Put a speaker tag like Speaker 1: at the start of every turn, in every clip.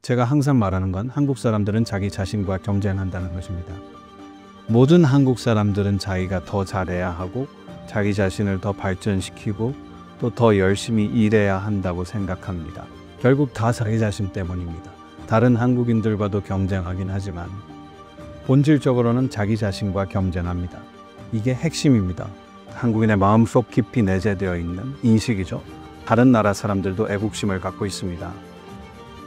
Speaker 1: 제가 항상 말하는 건 한국 사람들은 자기 자신과 경쟁한다는 것입니다. 모든 한국 사람들은 자기가 더 잘해야 하고 자기 자신을 더 발전시키고 또 더 열심히 일해야 한다고 생각합니다. 결국 다 자기 자신 때문입니다. 다른 한국인들과도 경쟁하긴 하지만 본질적으로는 자기 자신과 경쟁합니다. 이게 핵심입니다. 한국인의 마음속 깊이 내재되어 있는 인식이죠. 다른 나라 사람들도 애국심을 갖고 있습니다.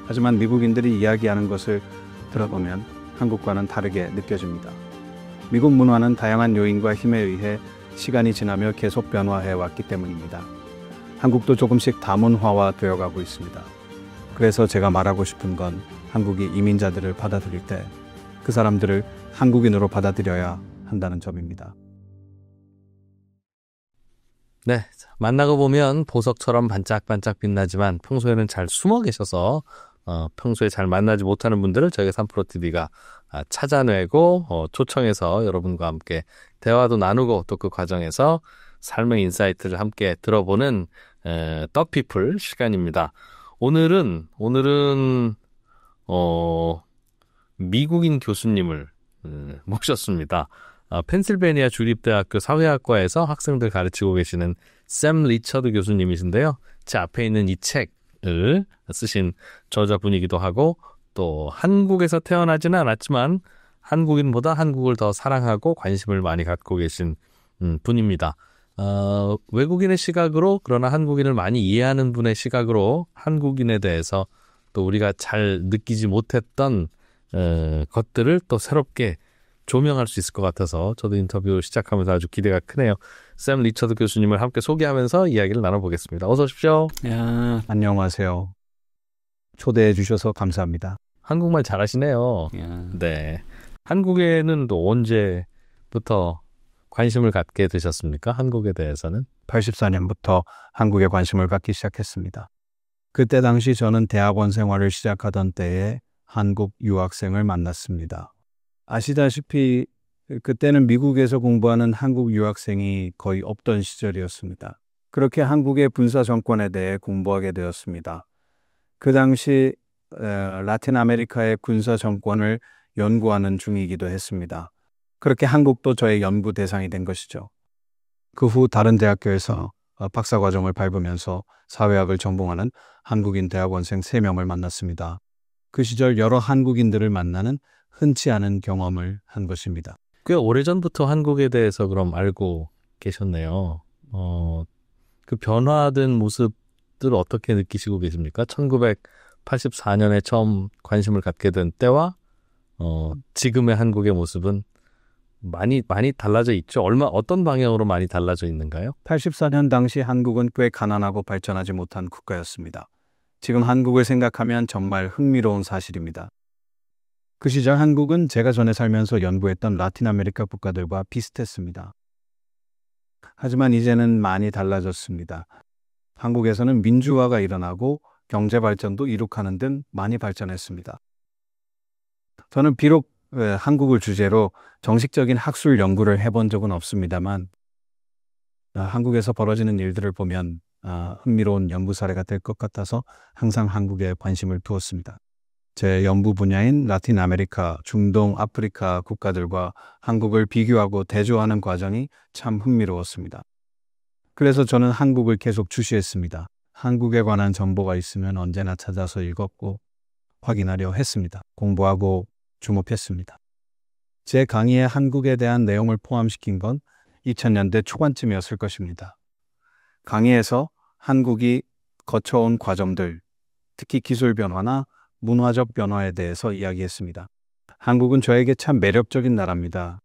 Speaker 1: 하지만 미국인들이 이야기하는 것을 들어보면 한국과는 다르게 느껴집니다. 미국 문화는 다양한 요인과 힘에 의해 시간이 지나며 계속 변화해 왔기 때문입니다. 한국도 조금씩 다문화화 되어가고 있습니다. 그래서 제가 말하고 싶은 건 한국이 이민자들을 받아들일 때 그 사람들을 한국인으로 받아들여야 한다는 점입니다.
Speaker 2: 네, 만나고 보면 보석처럼 반짝반짝 빛나지만 평소에는 잘 숨어 계셔서 평소에 잘 만나지 못하는 분들을 저희가 3프로TV가 찾아내고 초청해서 여러분과 함께 대화도 나누고 또 그 과정에서 삶의 인사이트를 함께 들어보는 떡피플 시간입니다. 오늘은 미국인 교수님을 모셨습니다. 펜실베니아 주립대학교 사회학과에서 학생들 가르치고 계시는 샘 리처드 교수님이신데요. 제 앞에 있는 이 책을 쓰신 저자분이기도 하고 또 한국에서 태어나지는 않았지만 한국인보다 한국을 더 사랑하고 관심을 많이 갖고 계신 분입니다. 외국인의 시각으로 그러나 한국인을 많이 이해하는 분의 시각으로 한국인에 대해서 또 우리가 잘 느끼지 못했던 것들을 또 새롭게 조명할 수 있을 것 같아서 저도 인터뷰 시작하면서 아주 기대가 크네요. 샘 리처드 교수님을 함께 소개하면서 이야기를 나눠보겠습니다. 어서 오십시오.
Speaker 1: 안녕하세요. 초대해 주셔서 감사합니다.
Speaker 2: 한국말 잘하시네요. 네. 한국에는 또 언제부터 관심을 갖게 되셨습니까? 한국에 대해서는?
Speaker 1: 84년부터 한국에 관심을 갖기 시작했습니다. 그때 당시 저는 대학원 생활을 시작하던 때에 한국 유학생을 만났습니다. 아시다시피 그때는 미국에서 공부하는 한국 유학생이 거의 없던 시절이었습니다. 그렇게 한국의 군사 정권에 대해 공부하게 되었습니다. 그 당시 라틴 아메리카의 군사 정권을 연구하는 중이기도 했습니다. 그렇게 한국도 저의 연구 대상이 된 것이죠. 그 후 다른 대학교에서 박사과정을 밟으면서 사회학을 전공하는 한국인 대학원생 3명을 만났습니다. 그 시절 여러 한국인들을 만나는 흔치 않은 경험을 한 것입니다.
Speaker 2: 꽤 오래전부터 한국에 대해서 그럼 알고 계셨네요. 그 변화된 모습들 어떻게 느끼시고 계십니까? 1984년에 처음 관심을 갖게 된 때와 지금의 한국의 모습은 많이 달라져 있죠. 어떤 방향으로 많이 달라져 있는가요?
Speaker 1: 84년 당시 한국은 꽤 가난하고 발전하지 못한 국가였습니다. 지금 한국을 생각하면 정말 흥미로운 사실입니다. 그 시절 한국은 제가 전에 살면서 연구했던 라틴 아메리카 국가들과 비슷했습니다. 하지만 이제는 많이 달라졌습니다. 한국에서는 민주화가 일어나고 경제 발전도 이룩하는 등 많이 발전했습니다. 저는 비록 한국을 주제로 정식적인 학술 연구를 해본 적은 없습니다만 한국에서 벌어지는 일들을 보면 흥미로운 연구 사례가 될 것 같아서 항상 한국에 관심을 두었습니다. 제 연구 분야인 라틴 아메리카, 중동, 아프리카 국가들과 한국을 비교하고 대조하는 과정이 참 흥미로웠습니다. 그래서 저는 한국을 계속 주시했습니다. 한국에 관한 정보가 있으면 언제나 찾아서 읽었고 확인하려 했습니다. 공부하고 주목했습니다. 제 강의에 한국에 대한 내용을 포함시킨 건 2000년대 초반쯤이었을 것입니다. 강의에서 한국이 거쳐온 과정들, 특히 기술 변화나 문화적 변화에 대해서 이야기했습니다. 한국은 저에게 참 매력적인 나라입니다.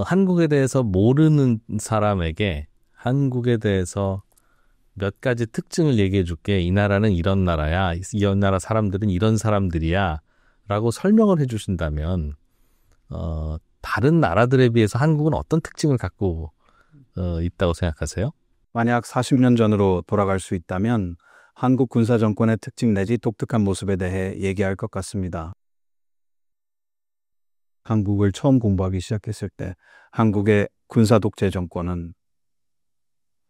Speaker 2: 한국에 대해서 모르는 사람에게 한국에 대해서 몇 가지 특징을 얘기해 줄게. 이 나라는 이런 나라야. 이 나라 사람들은 이런 사람들이야. 라고 설명을 해 주신다면 다른 나라들에 비해서 한국은 어떤 특징을 갖고 있다고 생각하세요?
Speaker 1: 만약 40년 전으로 돌아갈 수 있다면 한국 군사 정권의 특징 내지 독특한 모습에 대해 얘기할 것 같습니다. 한국을 처음 공부하기 시작했을 때 한국의 군사 독재 정권은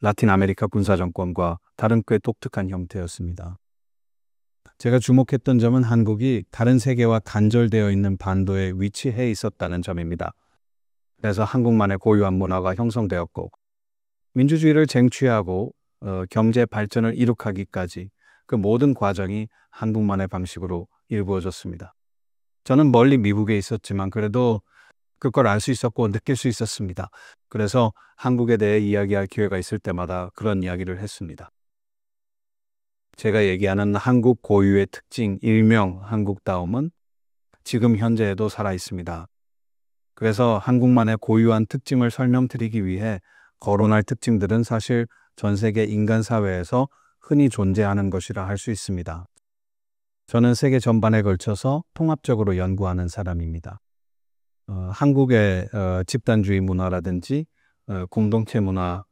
Speaker 1: 라틴 아메리카 군사 정권과 다른 꽤 독특한 형태였습니다. 제가 주목했던 점은 한국이 다른 세계와 단절되어 있는 반도에 위치해 있었다는 점입니다. 그래서 한국만의 고유한 문화가 형성되었고 민주주의를 쟁취하고 경제 발전을 이룩하기까지 그 모든 과정이 한국만의 방식으로 이루어졌습니다. 저는 멀리 미국에 있었지만 그래도 그걸 알 수 있었고 느낄 수 있었습니다. 그래서 한국에 대해 이야기할 기회가 있을 때마다 그런 이야기를 했습니다. 제가 얘기하는 한국 고유의 특징, 일명 한국다움은 지금 현재에도 살아 있습니다. 그래서 한국만의 고유한 특징을 설명드리기 위해 거론할 특징들은 사실 전 세계 인간 사회에서 흔히 존재하는 것이라 할 수 있습니다. 저는 세계 전반에 걸쳐서 통합적으로 연구하는 사람입니다. 한국의 집단주의 문화라든지 공동체 문화,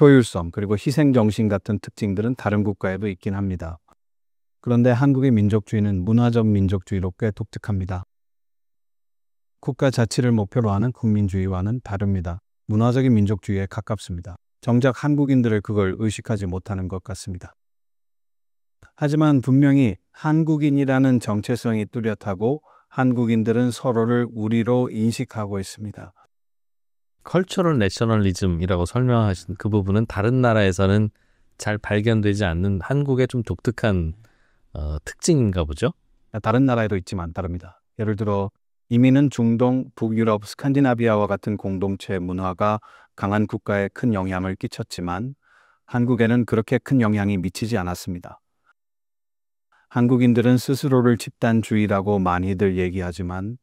Speaker 1: 효율성, 그리고 희생정신 같은 특징들은 다른 국가에도 있긴 합니다. 그런데 한국의 민족주의는 문화적 민족주의로 꽤 독특합니다. 국가 자치를 목표로 하는 국민주의와는 다릅니다. 문화적인 민족주의에 가깝습니다. 정작 한국인들을 그걸 의식하지 못하는 것 같습니다. 하지만 분명히 한국인이라는 정체성이 뚜렷하고 한국인들은 서로를 우리로 인식하고 있습니다.
Speaker 2: 컬처럴 내셔널리즘이라고 설명하신 그 부분은 다른 나라에서는 잘 발견되지 않는 한국의 좀 독특한 특징인가 보죠?
Speaker 1: 다른 나라에도 있지만 다릅니다. 예를 들어 이민은 중동, 북유럽, 스칸디나비아와 같은 공동체 문화가 강한 국가에 큰 영향을 끼쳤지만 한국에는 그렇게 큰 영향이 미치지 않았습니다. 한국인들은 스스로를 집단주의라고 많이들 얘기하지만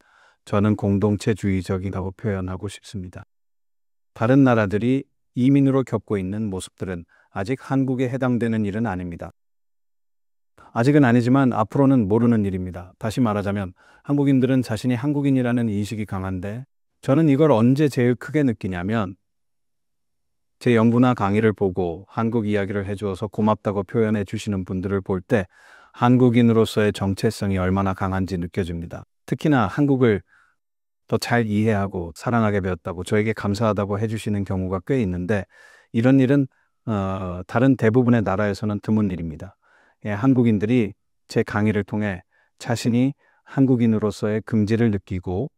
Speaker 1: 저는 공동체주의적이라고 표현하고 싶습니다. 다른 나라들이 이민으로 겪고 있는 모습들은 아직 한국에 해당되는 일은 아닙니다. 아직은 아니지만 앞으로는 모르는 일입니다. 다시 말하자면 한국인들은 자신이 한국인이라는 인식이 강한데 저는 이걸 언제 제일 크게 느끼냐면 제 연구나 강의를 보고 한국 이야기를 해주어서 고맙다고 표현해 주시는 분들을 볼 때 한국인으로서의 정체성이 얼마나 강한지 느껴집니다. 특히나 한국을 더 잘 이해하고 사랑하게 되었다고 저에게 감사하다고 해주시는 경우가 꽤 있는데 이런 일은 다른 대부분의 나라에서는 드문 일입니다. 예, 한국인들이 제 강의를 통해 자신이 한국인으로서의 긍지를 느끼고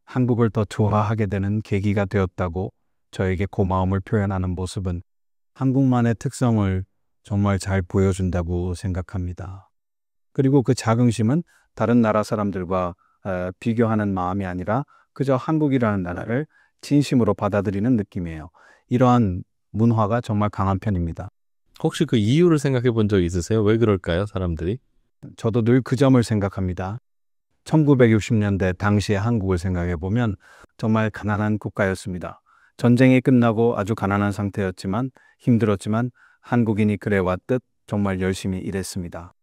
Speaker 1: 한국을 더 좋아하게 되는 계기가 되었다고 저에게 고마움을 표현하는 모습은 한국만의 특성을 정말 잘 보여준다고 생각합니다. 그리고 그 자긍심은 다른 나라 사람들과 비교하는 마음이 아니라 그저 한국이라는 나라를 진심으로 받아들이는 느낌이에요. 이러한 문화가 정말 강한 편입니다.
Speaker 2: 혹시 그 이유를 생각해 본 적 있으세요? 왜 그럴까요, 사람들이?
Speaker 1: 저도 늘 그 점을 생각합니다. 1960년대 당시의 한국을 생각해 보면 정말 가난한 국가였습니다. 전쟁이 끝나고 아주 가난한 상태였지만 힘들었지만 한국인이 그래 왔듯 정말 열심히 일했습니다.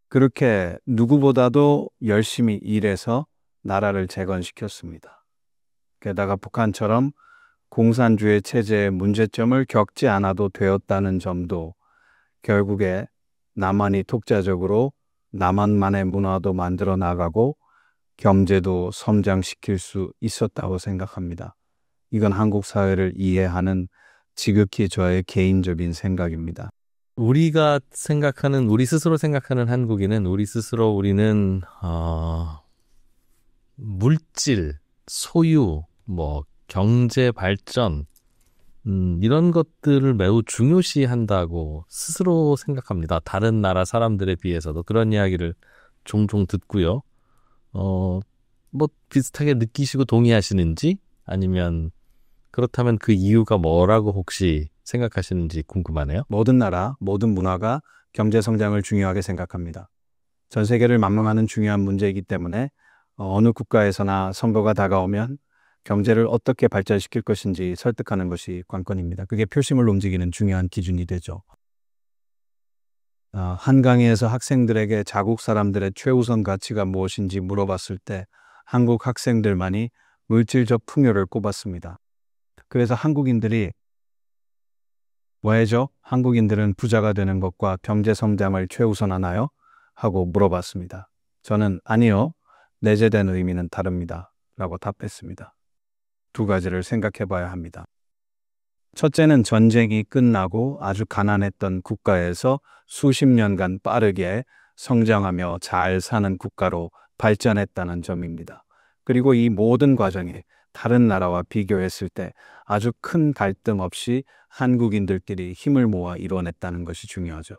Speaker 1: 그렇게 누구보다도 열심히 일해서 나라를 재건시켰습니다. 게다가 북한처럼 공산주의 체제의 문제점을 겪지 않아도 되었다는 점도 결국에 남한이 독자적으로 남한만의 문화도 만들어 나가고 경제도 성장시킬 수 있었다고 생각합니다. 이건 한국 사회를 이해하는 지극히 저의 개인적인 생각입니다.
Speaker 2: 우리가 생각하는, 우리 스스로 생각하는 한국인은 우리는 물질, 소유, 경제 발전, 이런 것들을 매우 중요시한다고 스스로 생각합니다. 다른 나라 사람들에 비해서도 그런 이야기를 종종 듣고요. 비슷하게 느끼시고 동의하시는지 아니면 그렇다면 그 이유가 뭐라고 혹시 생각하시는지 궁금하네요.
Speaker 1: 모든 나라, 모든 문화가 경제 성장을 중요하게 생각합니다. 전 세계를 만망하는 중요한 문제이기 때문에 어느 국가에서나 선거가 다가오면 경제를 어떻게 발전시킬 것인지 설득하는 것이 관건입니다. 그게 표심을 움직이는 중요한 기준이 되죠. 한강에서 학생들에게 자국 사람들의 최우선 가치가 무엇인지 물어봤을 때 한국 학생들만이 물질적 풍요를 꼽았습니다. 그래서 한국인들이 왜죠? 한국인들은 부자가 되는 것과 경제 성장을 최우선하나요? 하고 물어봤습니다. 저는 아니요. 내재된 의미는 다릅니다. 라고 답했습니다. 두 가지를 생각해 봐야 합니다. 첫째는 전쟁이 끝나고 아주 가난했던 국가에서 수십 년간 빠르게 성장하며 잘 사는 국가로 발전했다는 점입니다. 그리고 이 모든 과정이 다른 나라와 비교했을 때 아주 큰 갈등 없이 한국인들끼리 힘을 모아 이뤄냈다는 것이 중요하죠.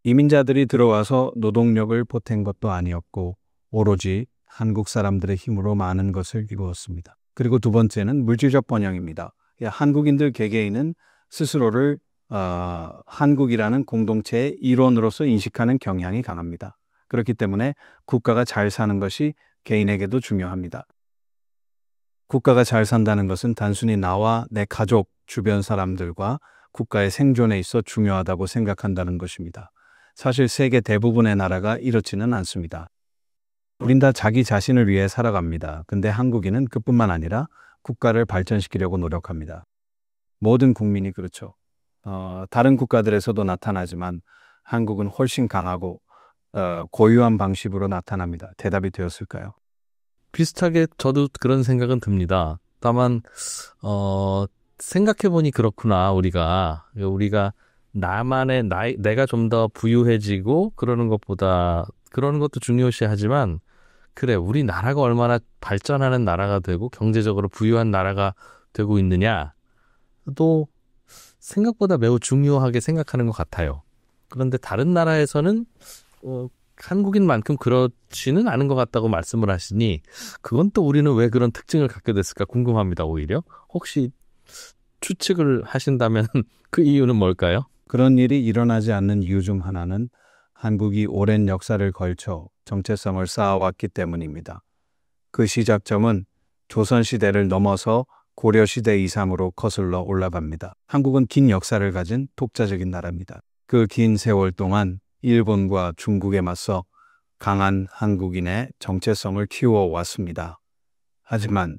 Speaker 1: 이민자들이 들어와서 노동력을 보탠 것도 아니었고 오로지 한국 사람들의 힘으로 많은 것을 이루었습니다. 그리고 두 번째는 물질적 번영입니다. 한국인들 개개인은 스스로를 한국이라는 공동체의 일원으로서 인식하는 경향이 강합니다. 그렇기 때문에 국가가 잘 사는 것이 개인에게도 중요합니다. 국가가 잘 산다는 것은 단순히 나와 내 가족, 주변 사람들과 국가의 생존에 있어 중요하다고 생각한다는 것입니다. 사실 세계 대부분의 나라가 이렇지는 않습니다. 우린 다 자기 자신을 위해 살아갑니다. 근데 한국인은 그뿐만 아니라 국가를 발전시키려고 노력합니다. 모든 국민이 그렇죠. 다른 국가들에서도 나타나지만 한국은 훨씬 강하고 고유한 방식으로 나타납니다. 대답이 되었을까요?
Speaker 2: 비슷하게 저도 그런 생각은 듭니다. 다만 생각해보니 그렇구나. 우리가 나만의 내가 좀 더 부유해지고 그러는 것보다 그러는 것도 중요시하지만 그래 우리나라가 얼마나 발전하는 나라가 되고 경제적으로 부유한 나라가 되고 있느냐 또 생각보다 매우 중요하게 생각하는 것 같아요. 그런데 다른 나라에서는 한국인만큼 그렇지는 않은 것 같다고 말씀을 하시니 그건 또 우리는 왜 그런 특징을 갖게 됐을까 궁금합니다. 오히려 혹시 추측을 하신다면 그 이유는 뭘까요?
Speaker 1: 그런 일이 일어나지 않는 이유 중 하나는 한국이 오랜 역사를 걸쳐 정체성을 쌓아왔기 때문입니다. 그 시작점은 조선시대를 넘어서 고려시대 이상으로 거슬러 올라갑니다. 한국은 긴 역사를 가진 독자적인 나라입니다. 그 긴 세월 동안 일본과 중국에 맞서 강한 한국인의 정체성을 키워왔습니다. 하지만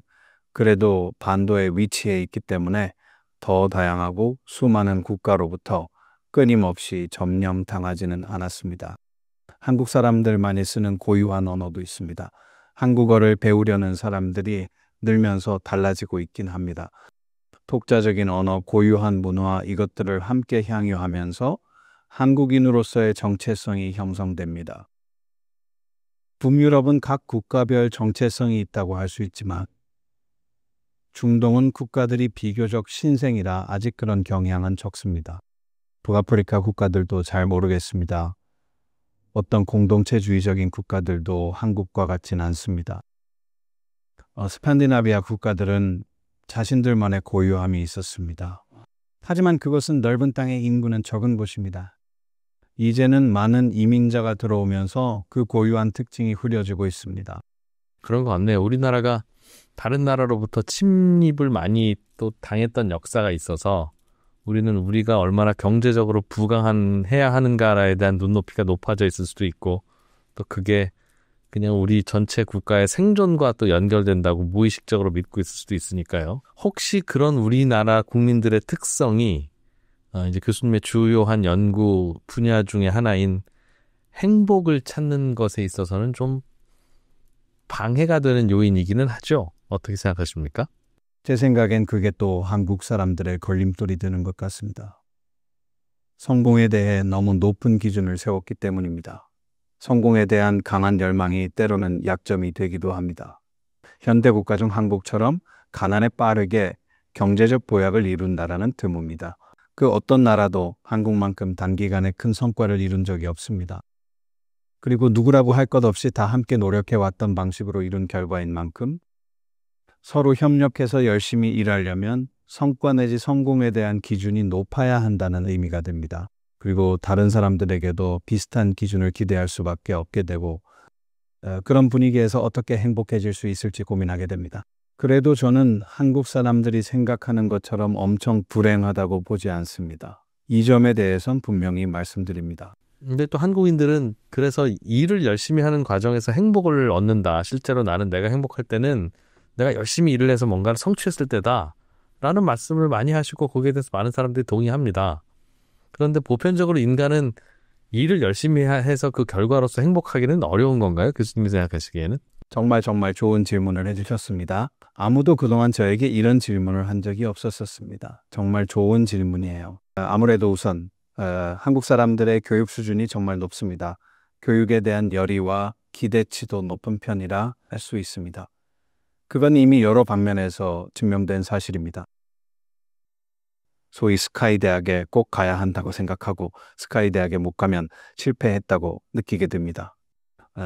Speaker 1: 그래도 반도에 위치해 있기 때문에 더 다양하고 수많은 국가로부터 끊임없이 점령당하지는 않았습니다. 한국 사람들만이 쓰는 고유한 언어도 있습니다. 한국어를 배우려는 사람들이 늘면서 달라지고 있긴 합니다. 독자적인 언어, 고유한 문화 이것들을 함께 향유하면서 한국인으로서의 정체성이 형성됩니다. 북유럽은 각 국가별 정체성이 있다고 할 수 있지만 중동은 국가들이 비교적 신생이라 아직 그런 경향은 적습니다. 북아프리카 국가들도 잘 모르겠습니다. 어떤 공동체주의적인 국가들도 한국과 같진 않습니다. 스칸디나비아 국가들은 자신들만의 고유함이 있었습니다. 하지만 그것은 넓은 땅의 인구는 적은 곳입니다. 이제는 많은 이민자가 들어오면서 그 고유한 특징이 흐려지고 있습니다.
Speaker 2: 그런 것 같네요. 우리나라가 다른 나라로부터 침입을 많이 또 당했던 역사가 있어서 우리는 우리가 얼마나 경제적으로 부강해야 하는가에 대한 눈높이가 높아져 있을 수도 있고 또 그게 그냥 우리 전체 국가의 생존과 또 연결된다고 무의식적으로 믿고 있을 수도 있으니까요. 혹시 그런 우리나라 국민들의 특성이 이제 교수님의 주요한 연구 분야 중에 하나인 행복을 찾는 것에 있어서는 좀 방해가 되는 요인이기는 하죠. 어떻게 생각하십니까?
Speaker 1: 제 생각엔 그게 또 한국 사람들의 걸림돌이 되는 것 같습니다. 성공에 대해 너무 높은 기준을 세웠기 때문입니다. 성공에 대한 강한 열망이 때로는 약점이 되기도 합니다. 현대 국가 중 한국처럼 가난에 빠르게 경제적 보약을 이룬 나라는 드뭅니다. 그 어떤 나라도 한국만큼 단기간에 큰 성과를 이룬 적이 없습니다. 그리고 누구라고 할 것 없이 다 함께 노력해왔던 방식으로 이룬 결과인 만큼 서로 협력해서 열심히 일하려면 성과 내지 성공에 대한 기준이 높아야 한다는 의미가 됩니다. 그리고 다른 사람들에게도 비슷한 기준을 기대할 수밖에 없게 되고 그런 분위기에서 어떻게 행복해질 수 있을지 고민하게 됩니다. 그래도 저는 한국 사람들이 생각하는 것처럼 엄청 불행하다고 보지 않습니다. 이 점에 대해선 분명히 말씀드립니다.
Speaker 2: 근데 또 한국인들은 그래서 일을 열심히 하는 과정에서 행복을 얻는다. 실제로 나는 내가 행복할 때는 내가 열심히 일을 해서 뭔가를 성취했을 때다. 라는 말씀을 많이 하시고 거기에 대해서 많은 사람들이 동의합니다. 그런데 보편적으로 인간은 일을 열심히 해서 그 결과로서 행복하기는 어려운 건가요? 교수님이 생각하시기에는?
Speaker 1: 정말 좋은 질문을 해주셨습니다. 아무도 그동안 저에게 이런 질문을 한 적이 없었습니다. 정말 좋은 질문이에요. 아무래도 우선 한국 사람들의 교육 수준이 정말 높습니다. 교육에 대한 열의와 기대치도 높은 편이라 할 수 있습니다. 그건 이미 여러 방면에서 증명된 사실입니다. 소위 스카이 대학에 꼭 가야 한다고 생각하고 스카이 대학에 못 가면 실패했다고 느끼게 됩니다.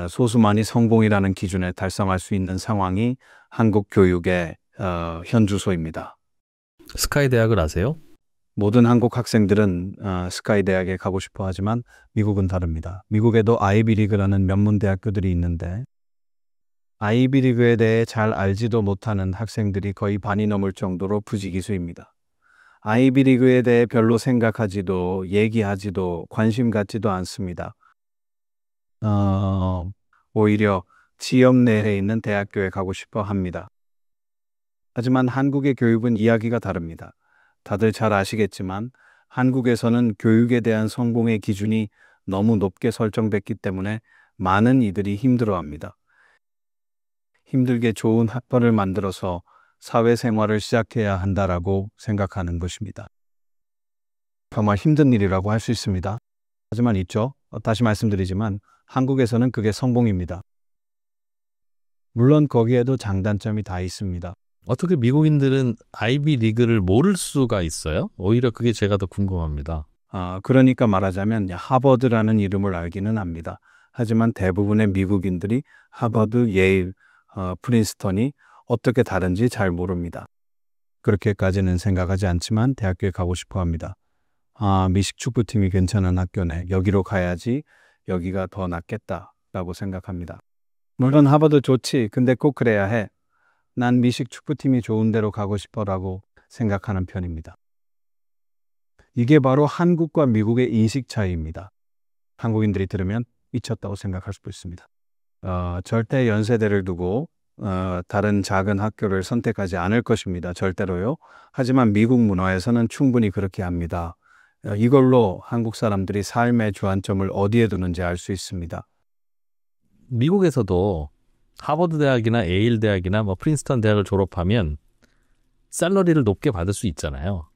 Speaker 1: 소수만이 성공이라는 기준에 달성할 수 있는 상황이 한국 교육의 현주소입니다.
Speaker 2: 스카이 대학을 아세요?
Speaker 1: 모든 한국 학생들은 스카이 대학에 가고 싶어 하지만 미국은 다릅니다. 미국에도 아이비리그라는 명문 대학교들이 있는데 아이비리그에 대해 잘 알지도 못하는 학생들이 거의 반이 넘을 정도로 부지기수입니다. 아이비리그에 대해 별로 생각하지도 얘기하지도 관심 갖지도 않습니다. 오히려 지역 내에 있는 대학교에 가고 싶어 합니다. 하지만 한국의 교육은 이야기가 다릅니다. 다들 잘 아시겠지만 한국에서는 교육에 대한 성공의 기준이 너무 높게 설정됐기 때문에 많은 이들이 힘들어합니다. 힘들게 좋은 학벌을 만들어서 사회생활을 시작해야 한다라고 생각하는 것입니다. 정말 힘든 일이라고 할 수 있습니다. 하지만 있죠. 다시 말씀드리지만 한국에서는 그게 성공입니다. 물론 거기에도 장단점이 다 있습니다.
Speaker 2: 어떻게 미국인들은 아이비 리그를 모를 수가 있어요? 오히려 그게 제가 더 궁금합니다.
Speaker 1: 그러니까 말하자면 하버드라는 이름을 알기는 합니다. 하지만 대부분의 미국인들이 하버드, 예일, 프린스턴이 어떻게 다른지 잘 모릅니다. 그렇게까지는 생각하지 않지만 대학교에 가고 싶어 합니다. 미식 축구팀이 괜찮은 학교네. 여기로 가야지 여기가 더 낫겠다라고 생각합니다. 물론 하버드 좋지. 근데 꼭 그래야 해. 난 미식 축구팀이 좋은 데로 가고 싶어라고 생각하는 편입니다. 이게 바로 한국과 미국의 인식 차이입니다. 한국인들이 들으면 미쳤다고 생각할 수도 있습니다. 절대 연세대를 두고 다른 작은 학교를 선택하지 않을 것입니다. 절대로요. 하지만 미국 문화에서는 충분히 그렇게 합니다. 이걸로 한국 사람들이 삶의 주안점을 어디에 두는지 알 수 있습니다.
Speaker 2: 미국에서도 하버드 대학이나 예일 대학이나 프린스턴 대학을 졸업하면 샐러리를 높게 받을 수 있잖아요.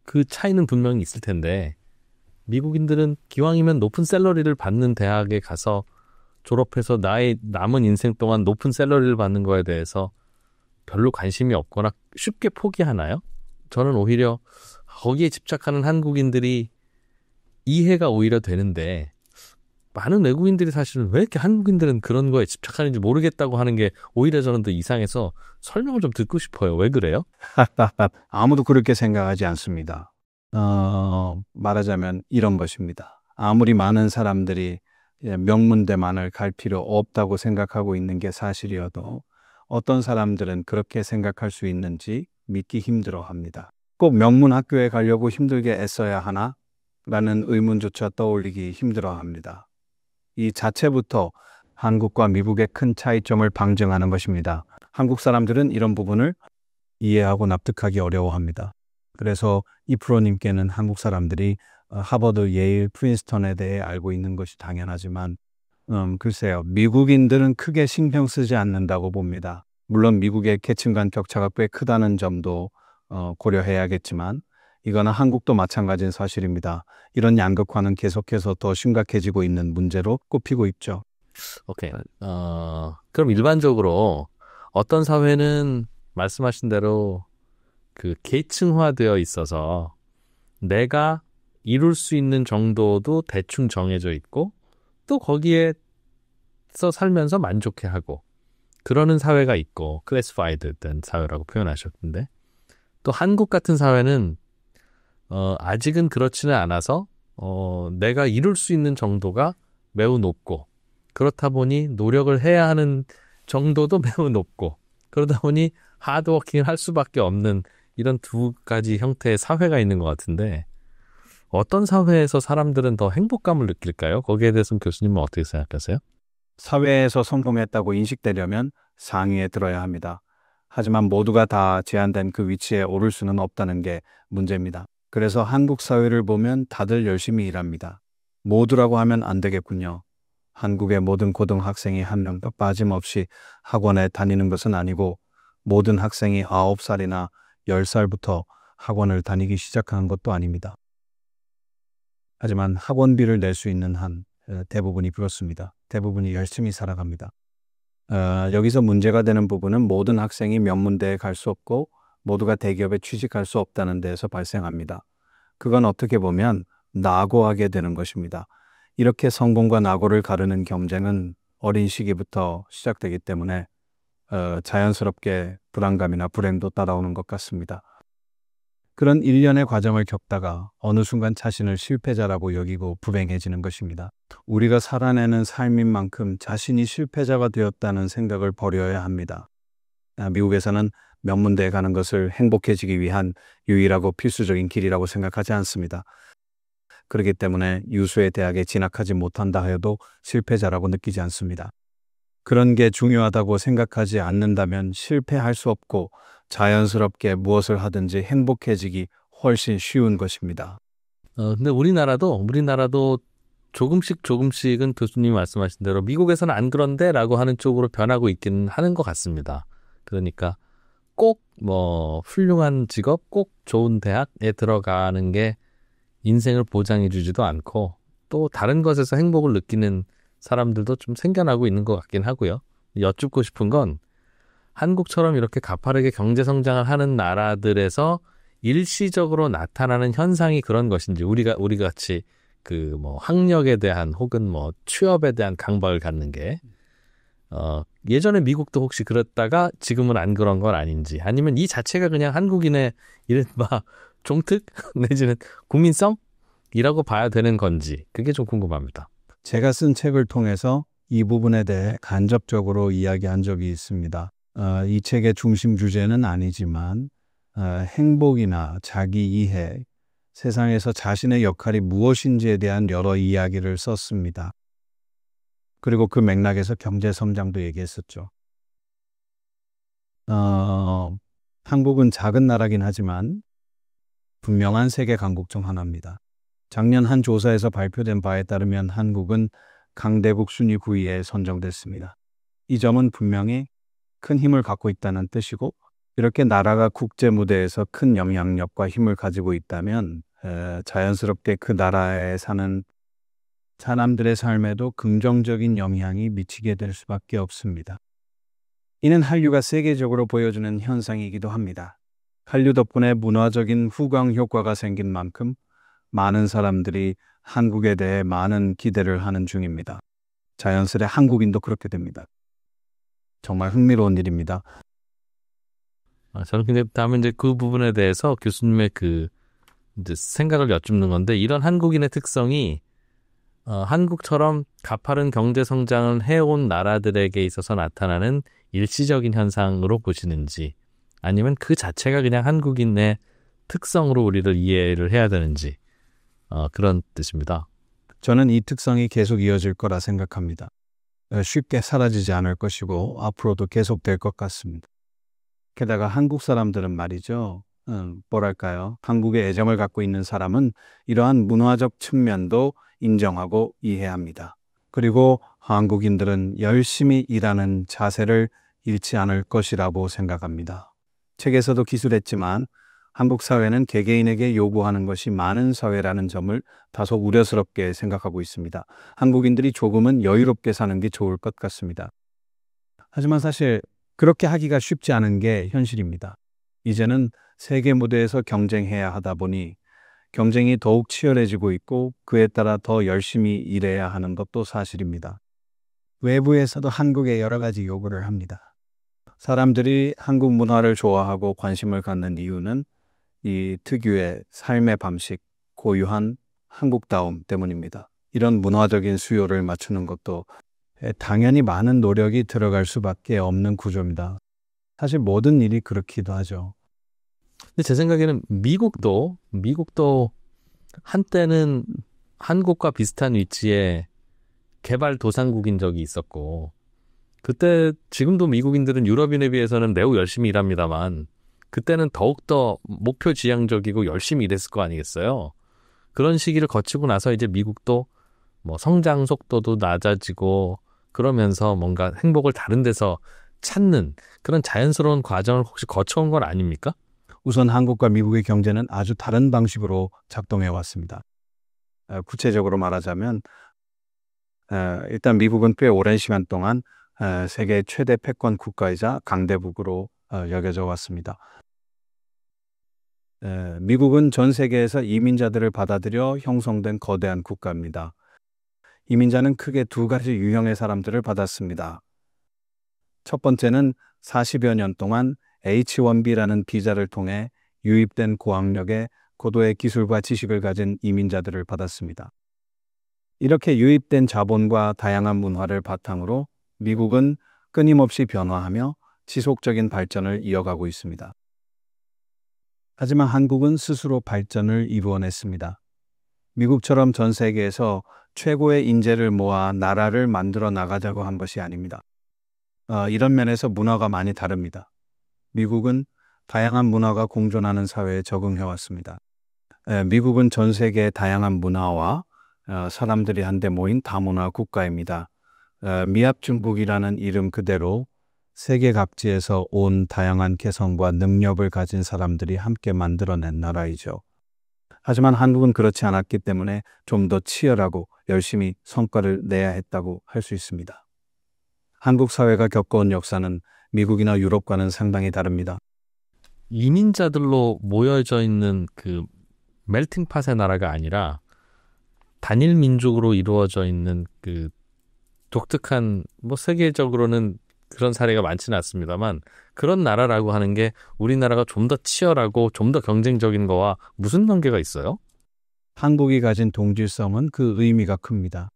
Speaker 2: 그 차이는 분명히 있을 텐데 미국인들은 기왕이면 높은 샐러리를 받는 대학에 가서 졸업해서 나의 남은 인생 동안 높은 샐러리를 받는 거에 대해서 별로 관심이 없거나 쉽게 포기하나요? 저는 오히려 거기에 집착하는 한국인들이 이해가 오히려 되는데 많은 외국인들이 사실은 왜 이렇게 한국인들은 그런 거에 집착하는지 모르겠다고 하는 게 오히려 저는 더 이상해서 설명을 좀 듣고 싶어요. 왜 그래요?
Speaker 1: 아무도 그렇게 생각하지 않습니다. 말하자면 이런 것입니다. 아무리 많은 사람들이 명문대만을 갈 필요 없다고 생각하고 있는 게 사실이어도 어떤 사람들은 그렇게 생각할 수 있는지 믿기 힘들어합니다. 꼭 명문 학교에 가려고 힘들게 애써야 하나? 라는 의문조차 떠올리기 힘들어합니다. 이 자체부터 한국과 미국의 큰 차이점을 방증하는 것입니다. 한국 사람들은 이런 부분을 이해하고 납득하기 어려워합니다. 그래서 이 프로님께는 한국 사람들이 하버드, 예일, 프린스턴에 대해 알고 있는 것이 당연하지만 글쎄요. 미국인들은 크게 신경 쓰지 않는다고 봅니다. 물론 미국의 계층 간 격차가 꽤 크다는 점도 고려해야겠지만 이거는 한국도 마찬가지인 사실입니다. 이런 양극화는 계속해서 더 심각해지고 있는 문제로 꼽히고 있죠.
Speaker 2: 오케이. 그럼 일반적으로 어떤 사회는 말씀하신 대로 그 계층화되어 있어서 내가 이룰 수 있는 정도도 대충 정해져 있고 또 거기에서 살면서 만족해하고 그러는 사회가 있고 클래시파이드 된 사회라고 표현하셨는데 또 한국 같은 사회는 아직은 그렇지는 않아서 내가 이룰 수 있는 정도가 매우 높고 그렇다 보니 노력을 해야 하는 정도도 매우 높고 그러다 보니 하드워킹을 할 수밖에 없는 이런 두 가지 형태의 사회가 있는 것 같은데 어떤 사회에서 사람들은 더 행복감을 느낄까요? 거기에 대해서는 교수님은 어떻게 생각하세요?
Speaker 1: 사회에서 성공했다고 인식되려면 상위에 들어야 합니다. 하지만 모두가 다 제한된 그 위치에 오를 수는 없다는 게 문제입니다. 그래서 한국 사회를 보면 다들 열심히 일합니다. 모두라고 하면 안 되겠군요. 한국의 모든 고등학생이 한 명도 빠짐없이 학원에 다니는 것은 아니고 모든 학생이 9살이나 10살부터 학원을 다니기 시작하는 것도 아닙니다. 하지만 학원비를 낼 수 있는 한 대부분이 그렇습니다. 대부분이 열심히 살아갑니다. 여기서 문제가 되는 부분은 모든 학생이 명문대에 갈 수 없고 모두가 대기업에 취직할 수 없다는 데에서 발생합니다. 그건 어떻게 보면 낙오하게 되는 것입니다. 이렇게 성공과 낙오를 가르는 경쟁은 어린 시기부터 시작되기 때문에 자연스럽게 불안감이나 불행도 따라오는 것 같습니다. 그런 일련의 과정을 겪다가 어느 순간 자신을 실패자라고 여기고 불행해지는 것입니다. 우리가 살아내는 삶인 만큼 자신이 실패자가 되었다는 생각을 버려야 합니다. 미국에서는 명문대에 가는 것을 행복해지기 위한 유일하고 필수적인 길이라고 생각하지 않습니다. 그렇기 때문에 유수의 대학에 진학하지 못한다 해도 실패자라고 느끼지 않습니다. 그런 게 중요하다고 생각하지 않는다면 실패할 수 없고 자연스럽게 무엇을 하든지 행복해지기 훨씬 쉬운 것입니다.
Speaker 2: 근데 우리나라도 조금씩은 교수님이 말씀하신 대로 미국에서는 안 그런데 라고 하는 쪽으로 변하고 있기는 하는 것 같습니다. 그러니까 꼭 훌륭한 직업, 꼭 좋은 대학에 들어가는 게 인생을 보장해 주지도 않고 또 다른 것에서 행복을 느끼는 사람들도 좀 생겨나고 있는 것 같긴 하고요. 여쭙고 싶은 건 한국처럼 이렇게 가파르게 경제 성장을 하는 나라들에서 일시적으로 나타나는 현상이 그런 것인지 우리 같이 학력에 대한 혹은 취업에 대한 강박을 갖는 게 예전에 미국도 혹시 그랬다가 지금은 안 그런 건 아닌지 아니면 이 자체가 그냥 한국인의 이른바 종특 내지는 국민성이라고 봐야 되는 건지 그게 좀 궁금합니다.
Speaker 1: 제가 쓴 책을 통해서 이 부분에 대해 간접적으로 이야기한 적이 있습니다. 이 책의 중심 주제는 아니지만 행복이나 자기 이해, 세상에서 자신의 역할이 무엇인지에 대한 여러 이야기를 썼습니다. 그리고 그 맥락에서 경제 성장도 얘기했었죠. 한국은 작은 나라긴 하지만 분명한 세계 강국 중 하나입니다. 작년 한 조사에서 발표된 바에 따르면 한국은 강대국 순위 9위에 선정됐습니다. 이 점은 분명히 큰 힘을 갖고 있다는 뜻이고 이렇게 나라가 국제 무대에서 큰 영향력과 힘을 가지고 있다면 자연스럽게 그 나라에 사는 사람들의 삶에도 긍정적인 영향이 미치게 될 수밖에 없습니다. 이는 한류가 세계적으로 보여주는 현상이기도 합니다. 한류 덕분에 문화적인 후광 효과가 생긴 만큼 많은 사람들이 한국에 대해 많은 기대를 하는 중입니다. 자연스레 한국인도 그렇게 됩니다. 정말 흥미로운 일입니다.
Speaker 2: 저는 근데 다음에 이제 그 부분에 대해서 교수님의 이제 생각을 여쭙는 건데 이런 한국인의 특성이 한국처럼 가파른 경제 성장을 해온 나라들에게 있어서 나타나는 일시적인 현상으로 보시는지 아니면 그 자체가 그냥 한국인의 특성으로 우리를 이해를 해야 되는지 그런 뜻입니다.
Speaker 1: 저는 이 특성이 계속 이어질 거라 생각합니다. 쉽게 사라지지 않을 것이고 앞으로도 계속될 것 같습니다. 게다가 한국 사람들은 말이죠. 뭐랄까요. 한국에 애정을 갖고 있는 사람은 이러한 문화적 측면도 인정하고 이해합니다. 그리고 한국인들은 열심히 일하는 자세를 잃지 않을 것이라고 생각합니다. 책에서도 기술했지만 한국 사회는 개개인에게 요구하는 것이 많은 사회라는 점을 다소 우려스럽게 생각하고 있습니다. 한국인들이 조금은 여유롭게 사는 게 좋을 것 같습니다. 하지만 사실 그렇게 하기가 쉽지 않은 게 현실입니다. 이제는 세계 무대에서 경쟁해야 하다 보니 경쟁이 더욱 치열해지고 있고 그에 따라 더 열심히 일해야 하는 것도 사실입니다. 외부에서도 한국에 여러 가지 요구를 합니다. 사람들이 한국 문화를 좋아하고 관심을 갖는 이유는 이 특유의 삶의 방식, 고유한 한국다움 때문입니다. 이런 문화적인 수요를 맞추는 것도 당연히 많은 노력이 들어갈 수밖에 없는 구조입니다. 사실 모든 일이 그렇기도 하죠.
Speaker 2: 근데 제 생각에는 미국도 한때는 한국과 비슷한 위치에 개발도상국인 적이 있었고 그때 지금도 미국인들은 유럽인에 비해서는 매우 열심히 일합니다만 그때는 더욱더 목표 지향적이고 열심히 일했을 거 아니겠어요. 그런 시기를 거치고 나서 이제 미국도 뭐 성장 속도도 낮아지고 그러면서 뭔가 행복을 다른 데서 찾는 그런 자연스러운 과정을 혹시 거쳐온 건 아닙니까?
Speaker 1: 우선 한국과 미국의 경제는 아주 다른 방식으로 작동해 왔습니다. 구체적으로 말하자면 일단 미국은 꽤 오랜 시간 동안 세계 최대 패권 국가이자 강대국으로 여겨져 왔습니다. 미국은 전 세계에서 이민자들을 받아들여 형성된 거대한 국가입니다. 이민자는 크게 두 가지 유형의 사람들을 받았습니다. 첫 번째는 40여 년 동안 H-1B라는 비자를 통해 유입된 고학력의 고도의 기술과 지식을 가진 이민자들을 받았습니다. 이렇게 유입된 자본과 다양한 문화를 바탕으로 미국은 끊임없이 변화하며 지속적인 발전을 이어가고 있습니다. 하지만 한국은 스스로 발전을 이루어냈습니다. 미국처럼 전 세계에서 최고의 인재를 모아 나라를 만들어 나가자고 한 것이 아닙니다. 이런 면에서 문화가 많이 다릅니다. 미국은 다양한 문화가 공존하는 사회에 적응해 왔습니다. 미국은 전 세계의 다양한 문화와 사람들이 한데 모인 다문화 국가입니다. 미합중국이라는 이름 그대로 세계 각지에서 온 다양한 개성과 능력을 가진 사람들이 함께 만들어낸 나라이죠. 하지만 한국은 그렇지 않았기 때문에 좀 더 치열하고 열심히 성과를 내야 했다고 할 수 있습니다. 한국 사회가 겪어온 역사는 미국이나 유럽과는 상당히 다릅니다.
Speaker 2: 이민자들로 모여져 있는 그 멜팅팟의 나라가 아니라 단일 민족으로 이루어져 있는 그 독특한 뭐 세계적으로는 그런 사례가 많지는 않습니다만 그런 나라라고 하는 게 우리나라가 좀 더 치열하고 좀 더 경쟁적인 거와 무슨 관계가 있어요?
Speaker 1: 한국이 가진 동질성은 그 의미가 큽니다.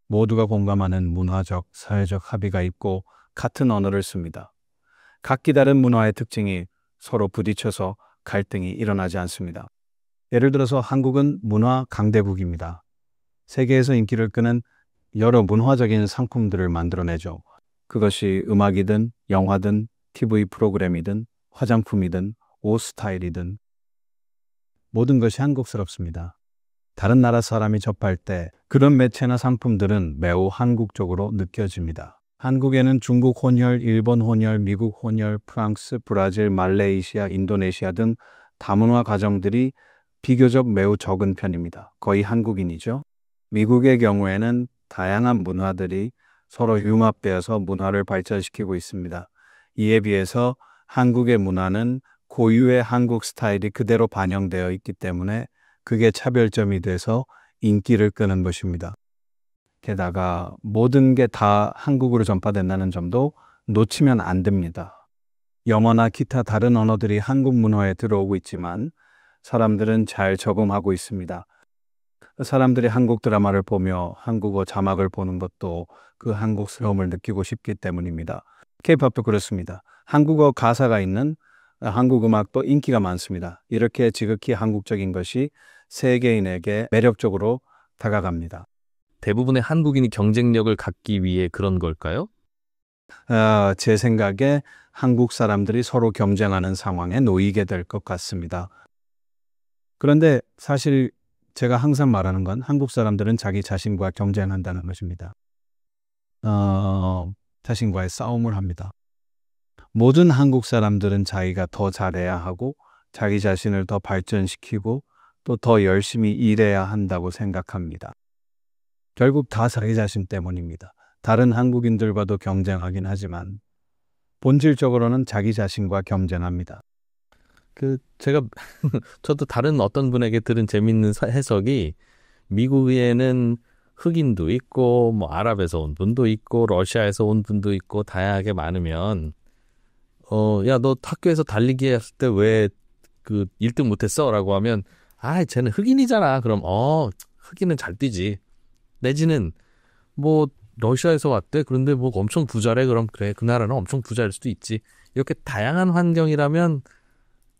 Speaker 1: 모두가 공감하는 문화적, 사회적 합의가 있고 같은 언어를 씁니다. 각기 다른 문화의 특징이 서로 부딪혀서 갈등이 일어나지 않습니다. 예를 들어서 한국은 문화 강대국입니다. 세계에서 인기를 끄는 여러 문화적인 상품들을 만들어내죠. 그것이 음악이든 영화든 TV 프로그램이든 화장품이든 옷 스타일이든 모든 것이 한국스럽습니다. 다른 나라 사람이 접할 때 그런 매체나 상품들은 매우 한국적으로 느껴집니다. 한국에는 중국 혼혈, 일본 혼혈, 미국 혼혈, 프랑스, 브라질, 말레이시아, 인도네시아 등 다문화 가정들이 비교적 매우 적은 편입니다. 거의 한국인이죠. 미국의 경우에는 다양한 문화들이 서로 융합되어서 문화를 발전시키고 있습니다. 이에 비해서 한국의 문화는 고유의 한국 스타일이 그대로 반영되어 있기 때문에 그게 차별점이 돼서 인기를 끄는 것입니다. 게다가 모든 게 다 한국으로 전파된다는 점도 놓치면 안 됩니다. 영어나 기타 다른 언어들이 한국 문화에 들어오고 있지만 사람들은 잘 적응하고 있습니다. 사람들이 한국 드라마를 보며 한국어 자막을 보는 것도 그 한국스러움을 느끼고 싶기 때문입니다. K-팝도 그렇습니다. 한국어 가사가 있는 한국 음악도 인기가 많습니다. 이렇게 지극히 한국적인 것이 세계인에게 매력적으로 다가갑니다.
Speaker 2: 대부분의 한국인이 경쟁력을 갖기 위해 그런 걸까요?
Speaker 1: 제 생각에 한국 사람들이 서로 경쟁하는 상황에 놓이게 될 것 같습니다. 그런데 사실 제가 항상 말하는 건 한국 사람들은 자기 자신과 경쟁한다는 것입니다. 자신과의 싸움을 합니다. 모든 한국 사람들은 자기가 더 잘해야 하고 자기 자신을 더 발전시키고 또 더 열심히 일해야 한다고 생각합니다. 결국 다 자기 자신 때문입니다. 다른 한국인들과도 경쟁하긴 하지만 본질적으로는 자기 자신과 경쟁합니다.
Speaker 2: 제가 저도 다른 어떤 분에게 들은 재밌는 해석이 미국에는 흑인도 있고 뭐 아랍에서 온 분도 있고 러시아에서 온 분도 있고 다양하게 많으면 야, 너 학교에서 달리기 했을 때 왜 그 1등 못했어? 라고 하면 쟤는 흑인이잖아. 그럼 흑인은 잘 뛰지. 내지는 뭐 러시아에서 왔대. 그런데 뭐 엄청 부자래. 그럼 그래, 그 나라는 엄청 부자일 수도 있지. 이렇게 다양한 환경이라면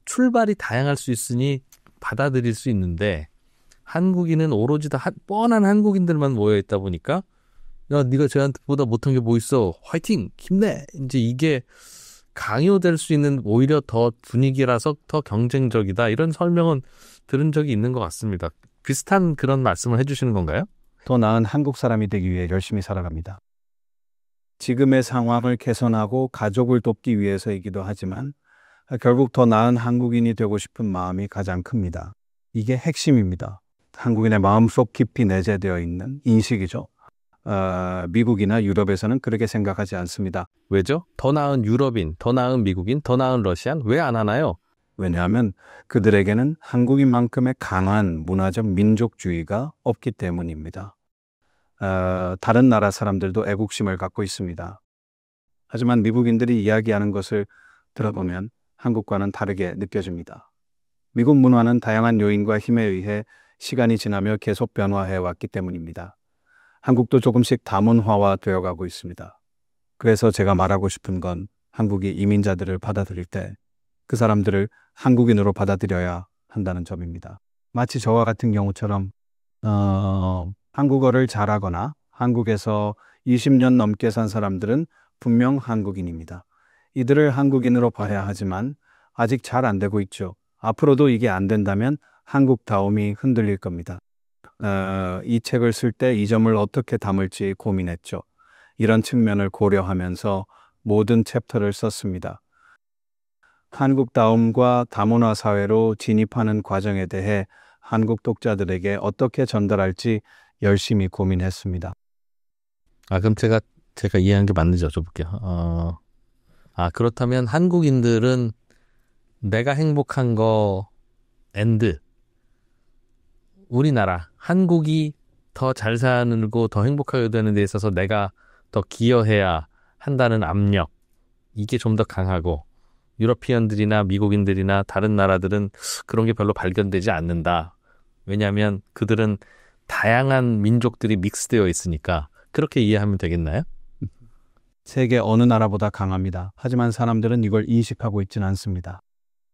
Speaker 2: 출발이 다양할 수 있으니 받아들일 수 있는데 한국인은 오로지 다 뻔한 한국인들만 모여있다 보니까 야, 네가 쟤한테보다 못한 게 뭐 있어. 화이팅! 힘내! 이제 이게 강요될 수 있는 오히려 더 분위기라서 더 경쟁적이다. 이런 설명은 들은 적이 있는 것 같습니다. 비슷한 그런 말씀을 해주시는 건가요?
Speaker 1: 더 나은 한국 사람이 되기 위해 열심히 살아갑니다. 지금의 상황을 개선하고 가족을 돕기 위해서이기도 하지만 결국 더 나은 한국인이 되고 싶은 마음이 가장 큽니다. 이게 핵심입니다. 한국인의 마음속 깊이 내재되어 있는 인식이죠. 미국이나 유럽에서는 그렇게 생각하지 않습니다.
Speaker 2: 왜죠? 더 나은 유럽인, 더 나은 미국인, 더 나은 러시안 왜 안 하나요?
Speaker 1: 왜냐하면 그들에게는 한국인만큼의 강한 문화적 민족주의가 없기 때문입니다. 다른 나라 사람들도 애국심을 갖고 있습니다. 하지만 미국인들이 이야기하는 것을 들어보면 한국과는 다르게 느껴집니다. 미국 문화는 다양한 요인과 힘에 의해 시간이 지나며 계속 변화해 왔기 때문입니다. 한국도 조금씩 다문화화 되어가고 있습니다. 그래서 제가 말하고 싶은 건 한국이 이민자들을 받아들일 때 그 사람들을 한국인으로 받아들여야 한다는 점입니다. 마치 저와 같은 경우처럼 한국어를 잘하거나 한국에서 20년 넘게 산 사람들은 분명 한국인입니다. 이들을 한국인으로 봐야 하지만 아직 잘 안 되고 있죠. 앞으로도 이게 안 된다면 한국다움이 흔들릴 겁니다. 이 책을 쓸 때 이 점을 어떻게 담을지 고민했죠. 이런 측면을 고려하면서 모든 챕터를 썼습니다. 한국다움과 다문화 사회로 진입하는 과정에 대해 한국 독자들에게 어떻게 전달할지 열심히 고민했습니다.
Speaker 2: 그럼 제가 이해한 게 맞는지 여쭤볼게요. 그렇다면 한국인들은 내가 행복한 거 엔드 우리나라 한국이 더 잘 살고 더 행복하게 되는 데 있어서 내가 더 기여해야 한다는 압력 이게 좀 더 강하고 유러피언들이나 미국인들이나 다른 나라들은 그런 게 별로 발견되지 않는다. 왜냐하면 그들은 다양한 민족들이 믹스되어 있으니까 그렇게 이해하면 되겠나요?
Speaker 1: 세계 어느 나라보다 강합니다. 하지만 사람들은 이걸 인식하고 있지는 않습니다.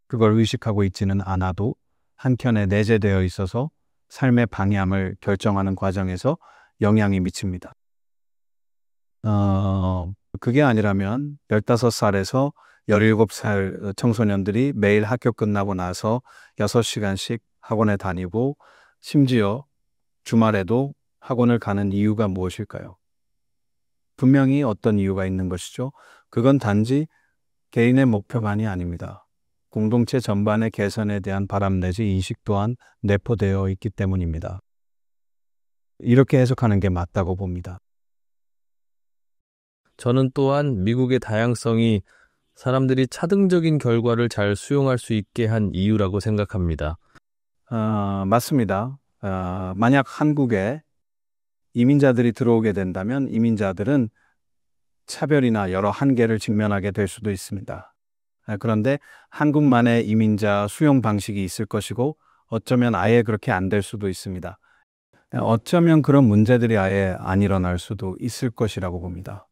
Speaker 1: 그걸 의식하고 있지는 않아도 한켠에 내재되어 있어서 삶의 방향을 결정하는 과정에서 영향이 미칩니다. 그게 아니라면 15살에서 17살 청소년들이 매일 학교 끝나고 나서 6시간씩 학원에 다니고 심지어 주말에도 학원을 가는 이유가 무엇일까요? 분명히 어떤 이유가 있는 것이죠. 그건 단지 개인의 목표만이 아닙니다. 공동체 전반의 개선에 대한 바람 내지 인식 또한 내포되어 있기 때문입니다. 이렇게 해석하는 게 맞다고 봅니다.
Speaker 2: 저는 또한 미국의 다양성이 사람들이 차등적인 결과를 잘 수용할 수 있게 한 이유라고 생각합니다.
Speaker 1: 맞습니다. 만약 한국에 이민자들이 들어오게 된다면 이민자들은 차별이나 여러 한계를 직면하게 될 수도 있습니다. 그런데 한국만의 이민자 수용 방식이 있을 것이고 어쩌면 아예 그렇게 안 될 수도 있습니다. 어쩌면 그런 문제들이 아예 안 일어날 수도 있을 것이라고 봅니다.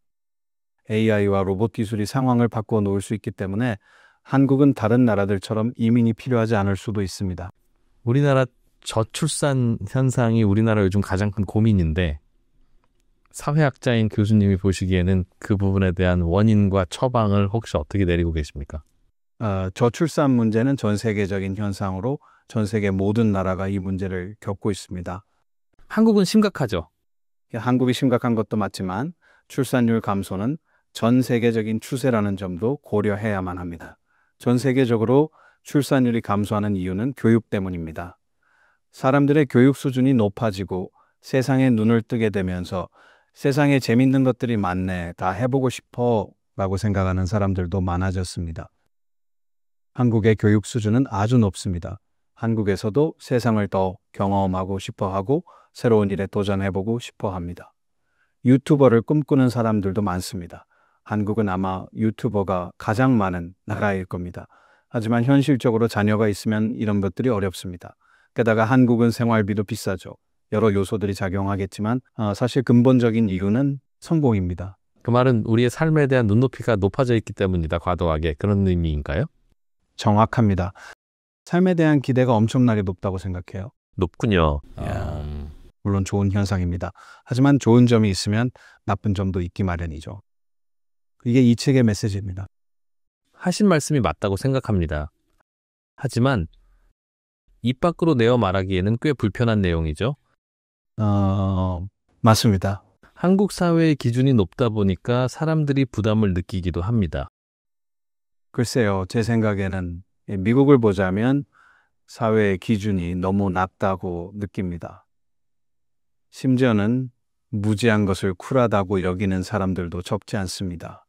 Speaker 1: AI와 로봇 기술이 상황을 바꿔 놓을 수 있기 때문에 한국은 다른 나라들처럼 이민이 필요하지 않을 수도 있습니다.
Speaker 2: 우리나라 저출산 현상이 우리나라 요즘 가장 큰 고민인데 사회학자인 교수님이 보시기에는 그 부분에 대한 원인과 처방을 혹시 어떻게 내리고 계십니까?
Speaker 1: 저출산 문제는 전 세계적인 현상으로 전 세계 모든 나라가 이 문제를 겪고 있습니다.
Speaker 2: 한국은 심각하죠.
Speaker 1: 한국이 심각한 것도 맞지만 출산율 감소는 전 세계적인 추세라는 점도 고려해야만 합니다. 전 세계적으로 출산율이 감소하는 이유는 교육 때문입니다. 사람들의 교육 수준이 높아지고 세상에 눈을 뜨게 되면서 세상에 재밌는 것들이 많네, 다 해보고 싶어 라고 생각하는 사람들도 많아졌습니다. 한국의 교육 수준은 아주 높습니다. 한국에서도 세상을 더 경험하고 싶어 하고 새로운 일에 도전해보고 싶어 합니다. 유튜버를 꿈꾸는 사람들도 많습니다. 한국은 아마 유튜버가 가장 많은 나라일 겁니다. 하지만 현실적으로 자녀가 있으면 이런 것들이 어렵습니다. 게다가 한국은 생활비도 비싸죠. 여러 요소들이 작용하겠지만 사실 근본적인 이유는 성공입니다.
Speaker 2: 그 말은 우리의 삶에 대한 눈높이가 높아져 있기 때문이다. 과도하게. 그런 의미인가요?
Speaker 1: 정확합니다. 삶에 대한 기대가 엄청나게 높다고 생각해요.
Speaker 2: 높군요.
Speaker 1: 물론 좋은 현상입니다. 하지만 좋은 점이 있으면 나쁜 점도 있기 마련이죠. 이게 이 책의 메시지입니다.
Speaker 2: 하신 말씀이 맞다고 생각합니다. 하지만 입 밖으로 내어 말하기에는 꽤 불편한 내용이죠.
Speaker 1: 맞습니다.
Speaker 2: 한국 사회의 기준이 높다 보니까 사람들이 부담을 느끼기도 합니다.
Speaker 1: 글쎄요, 제 생각에는 미국을 보자면 사회의 기준이 너무 낮다고 느낍니다. 심지어는 무지한 것을 쿨하다고 여기는 사람들도 적지 않습니다.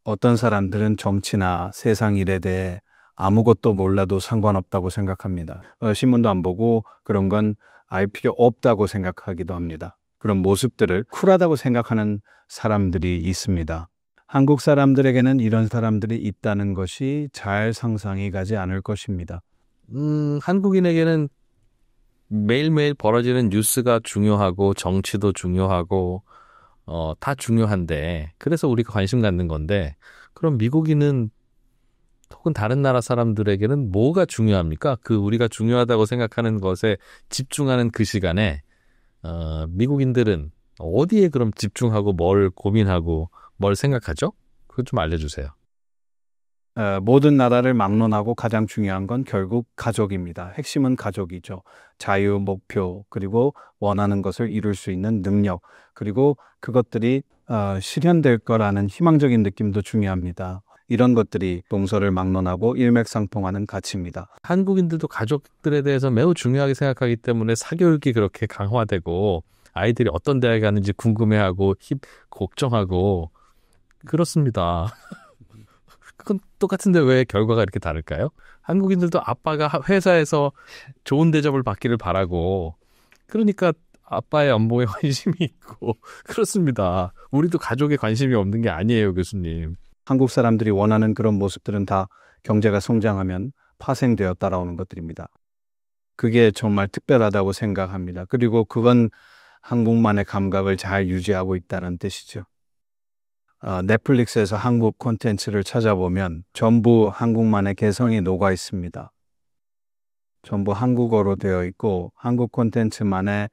Speaker 1: 어떤 사람들은 정치나 세상 일에 대해 아무것도 몰라도 상관없다고 생각합니다. 신문도 안 보고 그런 건 알 필요 없다고 생각하기도 합니다. 그런 모습들을 쿨하다고 생각하는 사람들이 있습니다. 한국 사람들에게는 이런 사람들이 있다는 것이 잘 상상이 가지 않을 것입니다.
Speaker 2: 한국인에게는 매일매일 벌어지는 뉴스가 중요하고 정치도 중요하고 다 중요한데 그래서 우리가 관심 갖는 건데 그럼 미국인은 혹은 다른 나라 사람들에게는 뭐가 중요합니까? 그 우리가 중요하다고 생각하는 것에 집중하는 그 시간에 미국인들은 어디에 그럼 집중하고 뭘 고민하고 뭘 생각하죠? 그거 좀 알려주세요.
Speaker 1: 모든 나라를 막론하고 가장 중요한 건 결국 가족입니다. 핵심은 가족이죠. 자유, 목표, 그리고 원하는 것을 이룰 수 있는 능력, 그리고 그것들이 실현될 거라는 희망적인 느낌도 중요합니다. 이런 것들이 동서를 막론하고 일맥상통하는 가치입니다.
Speaker 2: 한국인들도 가족들에 대해서 매우 중요하게 생각하기 때문에 사교육이 그렇게 강화되고 아이들이 어떤 대학에 가는지 궁금해하고 걱정하고 그렇습니다. 그건 똑같은데 왜 결과가 이렇게 다를까요? 한국인들도 아빠가 회사에서 좋은 대접을 받기를 바라고 그러니까 아빠의 연봉에 관심이 있고 그렇습니다. 우리도 가족에 관심이 없는 게 아니에요, 교수님.
Speaker 1: 한국 사람들이 원하는 그런 모습들은 다 경제가 성장하면 파생되어 따라오는 것들입니다. 그게 정말 특별하다고 생각합니다. 그리고 그건 한국만의 감각을 잘 유지하고 있다는 뜻이죠. 넷플릭스에서 한국 콘텐츠를 찾아보면 전부 한국만의 개성이 녹아 있습니다. 전부 한국어로 되어 있고 한국 콘텐츠만의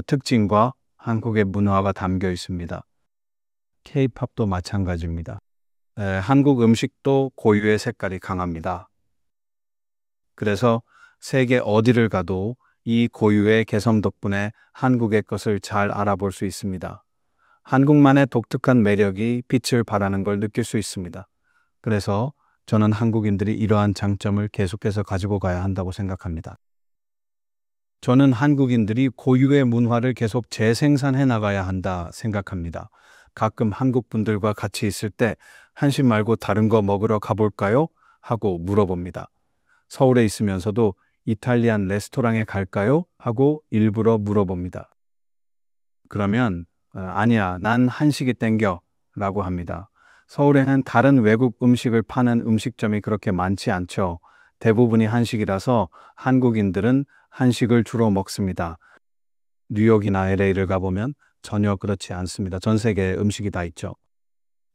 Speaker 1: 특징과 한국의 문화가 담겨 있습니다. K-팝도 마찬가지입니다. 한국 음식도 고유의 색깔이 강합니다. 그래서 세계 어디를 가도 이 고유의 개성 덕분에 한국의 것을 잘 알아볼 수 있습니다. 한국만의 독특한 매력이 빛을 발하는 걸 느낄 수 있습니다. 그래서 저는 한국인들이 이러한 장점을 계속해서 가지고 가야 한다고 생각합니다. 저는 한국인들이 고유의 문화를 계속 재생산해 나가야 한다 생각합니다. 가끔 한국 분들과 같이 있을 때 한식 말고 다른 거 먹으러 가볼까요? 하고 물어봅니다. 서울에 있으면서도 이탈리안 레스토랑에 갈까요? 하고 일부러 물어봅니다. 그러면 아니야, 난 한식이 땡겨 라고 합니다. 서울에는 다른 외국 음식을 파는 음식점이 그렇게 많지 않죠. 대부분이 한식이라서 한국인들은 한식을 주로 먹습니다. 뉴욕이나 LA를 가보면 전혀 그렇지 않습니다. 전 세계에 음식이 다 있죠.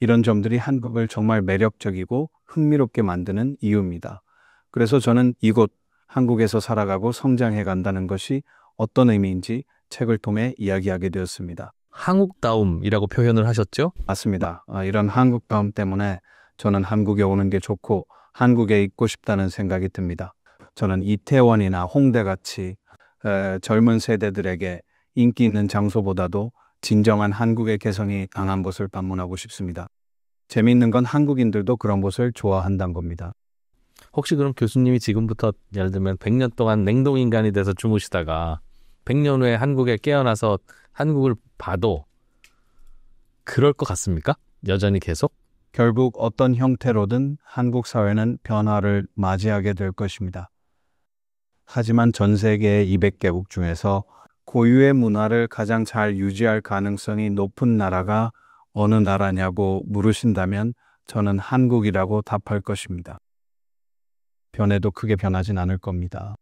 Speaker 1: 이런 점들이 한국을 정말 매력적이고 흥미롭게 만드는 이유입니다. 그래서 저는 이곳 한국에서 살아가고 성장해 간다는 것이 어떤 의미인지 책을 통해 이야기하게 되었습니다.
Speaker 2: 한국다움이라고 표현을 하셨죠?
Speaker 1: 맞습니다. 이런 한국다움 때문에 저는 한국에 오는 게 좋고 한국에 있고 싶다는 생각이 듭니다. 저는 이태원이나 홍대같이 젊은 세대들에게 인기 있는 장소보다도 진정한 한국의 개성이 강한 곳을 방문하고 싶습니다. 재미있는 건 한국인들도 그런 곳을 좋아한다는 겁니다.
Speaker 2: 혹시 그럼 교수님이 지금부터 예를 들면 100년 동안 냉동인간이 돼서 주무시다가 100년 후에 한국에 깨어나서 한국을 봐도 그럴 것 같습니까? 여전히 계속?
Speaker 1: 결국 어떤 형태로든 한국 사회는 변화를 맞이하게 될 것입니다. 하지만 전 세계 200개국 중에서 고유의 문화를 가장 잘 유지할 가능성이 높은 나라가 어느 나라냐고 물으신다면 저는 한국이라고 답할 것입니다. 변해도 크게 변하진 않을 겁니다.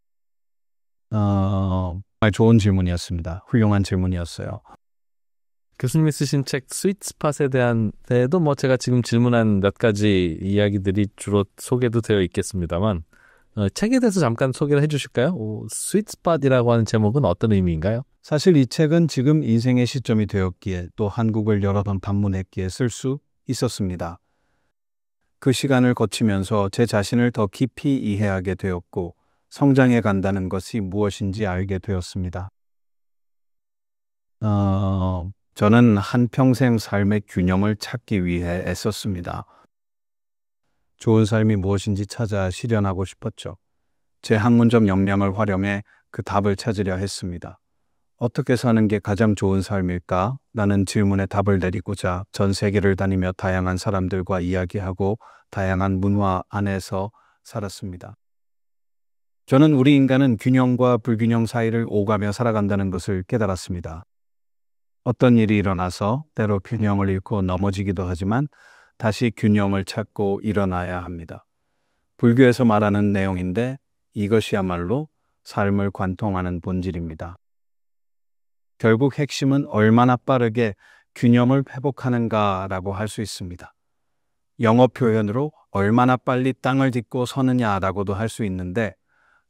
Speaker 1: 정말 좋은 질문이었습니다. 훌륭한 질문이었어요.
Speaker 2: 교수님이 쓰신 책 스윗스팟에 대한 데도 뭐 제가 지금 질문한 몇 가지 이야기들이 주로 소개도 되어 있겠습니다만 책에 대해서 잠깐 소개를 해주실까요? 스윗스팟이라고 하는 제목은 어떤 의미인가요?
Speaker 1: 사실 이 책은 지금 인생의 시점이 되었기에 또 한국을 여러 번 방문했기에 쓸 수 있었습니다. 그 시간을 거치면서 제 자신을 더 깊이 이해하게 되었고 성장해 간다는 것이 무엇인지 알게 되었습니다. 저는 한평생 삶의 균형을 찾기 위해 애썼습니다. 좋은 삶이 무엇인지 찾아 실현하고 싶었죠. 제 학문적 역량을 활용해 그 답을 찾으려 했습니다. 어떻게 사는 게 가장 좋은 삶일까? 라는 질문에 답을 내리고자 전 세계를 다니며 다양한 사람들과 이야기하고 다양한 문화 안에서 살았습니다. 저는 우리 인간은 균형과 불균형 사이를 오가며 살아간다는 것을 깨달았습니다. 어떤 일이 일어나서 때로 균형을 잃고 넘어지기도 하지만 다시 균형을 찾고 일어나야 합니다. 불교에서 말하는 내용인데 이것이야말로 삶을 관통하는 본질입니다. 결국 핵심은 얼마나 빠르게 균형을 회복하는가라고 할 수 있습니다. 영어 표현으로 얼마나 빨리 땅을 딛고 서느냐라고도 할 수 있는데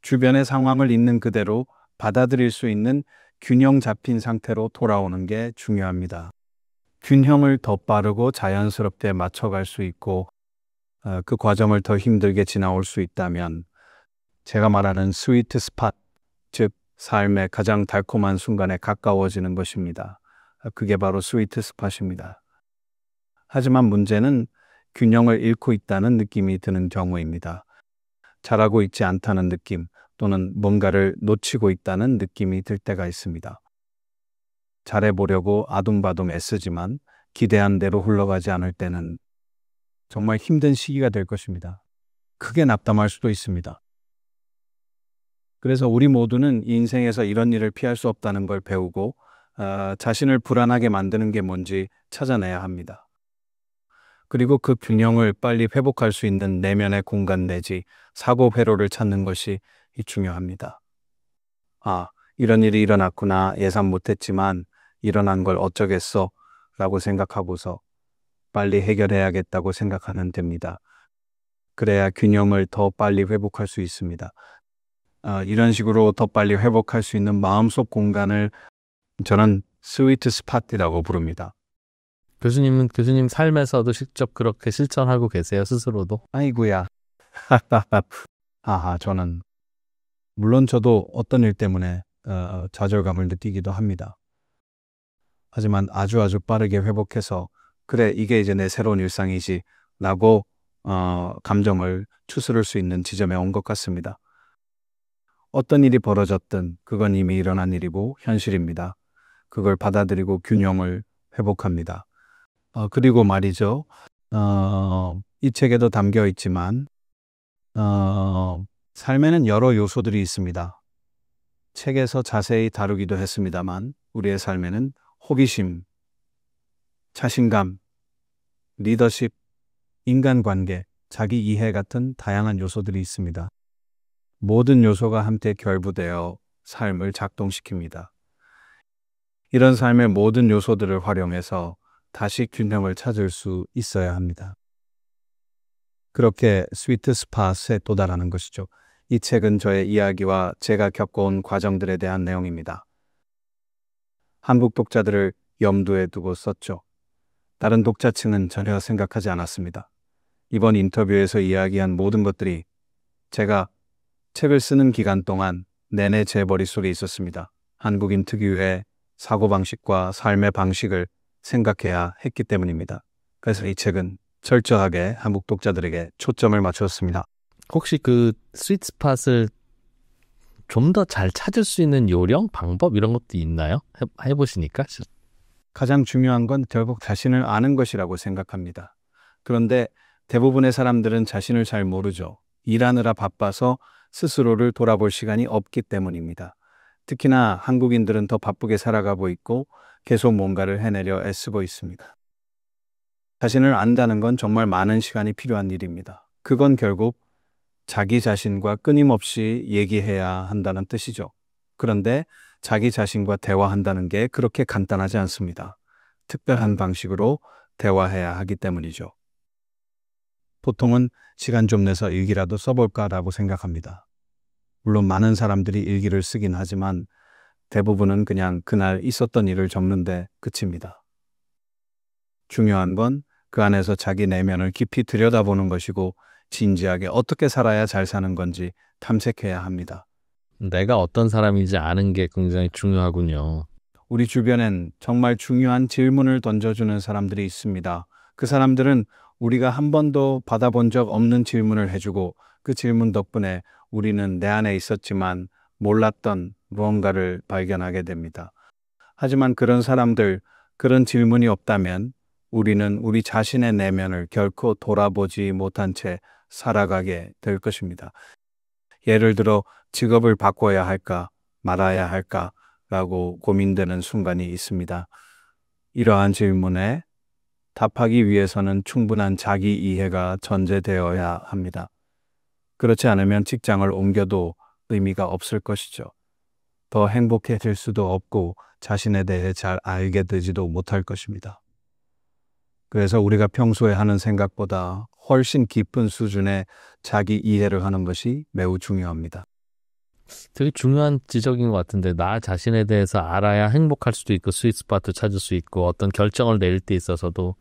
Speaker 1: 주변의 상황을 있는 그대로 받아들일 수 있는 균형 잡힌 상태로 돌아오는 게 중요합니다. 균형을 더 빠르고 자연스럽게 맞춰갈 수 있고 그 과정을 더 힘들게 지나올 수 있다면 제가 말하는 스위트 스팟, 즉 삶의 가장 달콤한 순간에 가까워지는 것입니다. 그게 바로 스위트 스팟입니다. 하지만 문제는 균형을 잃고 있다는 느낌이 드는 경우입니다. 잘하고 있지 않다는 느낌 또는 뭔가를 놓치고 있다는 느낌이 들 때가 있습니다. 잘해보려고 아둥바둥 애쓰지만 기대한 대로 흘러가지 않을 때는 정말 힘든 시기가 될 것입니다. 크게 낙담할 수도 있습니다. 그래서 우리 모두는 인생에서 이런 일을 피할 수 없다는 걸 배우고 자신을 불안하게 만드는 게 뭔지 찾아내야 합니다. 그리고 그 균형을 빨리 회복할 수 있는 내면의 공간 내지 사고 회로를 찾는 것이 중요합니다. 이런 일이 일어났구나. 예상 못했지만 일어난 걸 어쩌겠어 라고 생각하고서 빨리 해결해야겠다고 생각하면 됩니다. 그래야 균형을 더 빨리 회복할 수 있습니다. 이런 식으로 더 빨리 회복할 수 있는 마음속 공간을 저는 스위트 스팟이라고 부릅니다.
Speaker 2: 교수님 삶에서도 직접 그렇게 실천하고 계세요, 스스로도?
Speaker 1: 아이고야. 저는 물론 저도 어떤 일 때문에 좌절감을 느끼기도 합니다. 하지만 아주 빠르게 회복해서 그래 이게 이제 내 새로운 일상이지 라고 감정을 추스를 수 있는 지점에 온 것 같습니다. 어떤 일이 벌어졌든 그건 이미 일어난 일이고 현실입니다. 그걸 받아들이고 균형을 회복합니다. 그리고 말이죠. 이 책에도 담겨 있지만 삶에는 여러 요소들이 있습니다. 책에서 자세히 다루기도 했습니다만 우리의 삶에는 호기심, 자신감, 리더십, 인간관계, 자기 이해 같은 다양한 요소들이 있습니다. 모든 요소가 함께 결부되어 삶을 작동시킵니다. 이런 삶의 모든 요소들을 활용해서 다시 균형을 찾을 수 있어야 합니다. 그렇게 스위트 스팟에 도달하는 것이죠. 이 책은 저의 이야기와 제가 겪어온 과정들에 대한 내용입니다. 한국 독자들을 염두에 두고 썼죠. 다른 독자층은 전혀 생각하지 않았습니다. 이번 인터뷰에서 이야기한 모든 것들이 제가 책을 쓰는 기간 동안 내내 제 머릿속에 있었습니다. 한국인 특유의 사고방식과 삶의 방식을 생각해야 했기 때문입니다. 그래서 이 책은 철저하게 한국 독자들에게 초점을 맞췄습니다.
Speaker 2: 혹시 그 스윗 스팟을 좀 더 잘 찾을 수 있는 요령, 방법 이런 것도 있나요? 해보시니까?
Speaker 1: 가장 중요한 건 결국 자신을 아는 것이라고 생각합니다. 그런데 대부분의 사람들은 자신을 잘 모르죠. 일하느라 바빠서 스스로를 돌아볼 시간이 없기 때문입니다. 특히나 한국인들은 더 바쁘게 살아가고 있고 계속 뭔가를 해내려 애쓰고 있습니다. 자신을 안다는 건 정말 많은 시간이 필요한 일입니다. 그건 결국 자기 자신과 끊임없이 얘기해야 한다는 뜻이죠. 그런데 자기 자신과 대화한다는 게 그렇게 간단하지 않습니다. 특별한 방식으로 대화해야 하기 때문이죠. 보통은 시간 좀 내서 일기라도 써볼까라고 생각합니다. 물론 많은 사람들이 일기를 쓰긴 하지만 대부분은 그냥 그날 있었던 일을 적는데 그칩니다. 중요한 건 그 안에서 자기 내면을 깊이 들여다보는 것이고 진지하게 어떻게 살아야 잘 사는 건지 탐색해야 합니다.
Speaker 2: 내가 어떤 사람인지 아는 게 굉장히 중요하군요.
Speaker 1: 우리 주변엔 정말 중요한 질문을 던져주는 사람들이 있습니다. 그 사람들은 우리가 한 번도 받아본 적 없는 질문을 해주고 그 질문 덕분에 우리는 내 안에 있었지만 몰랐던 무언가를 발견하게 됩니다. 하지만 그런 사람들, 그런 질문이 없다면 우리는 우리 자신의 내면을 결코 돌아보지 못한 채 살아가게 될 것입니다. 예를 들어 직업을 바꿔야 할까 말아야 할까라고 고민되는 순간이 있습니다. 이러한 질문에 답하기 위해서는 충분한 자기 이해가 전제되어야 합니다. 그렇지 않으면 직장을 옮겨도 의미가 없을 것이죠. 더 행복해질 수도 없고 자신에 대해 잘 알게 되지도 못할 것입니다. 그래서 우리가 평소에 하는 생각보다 훨씬 깊은 수준의 자기 이해를 하는 것이 매우 중요합니다.
Speaker 2: 되게 중요한 지적인 것 같은데, 나 자신에 대해서 알아야 행복할 수도 있고 스위트스팟도 찾을 수 있고 어떤 결정을 내릴 때 있어서도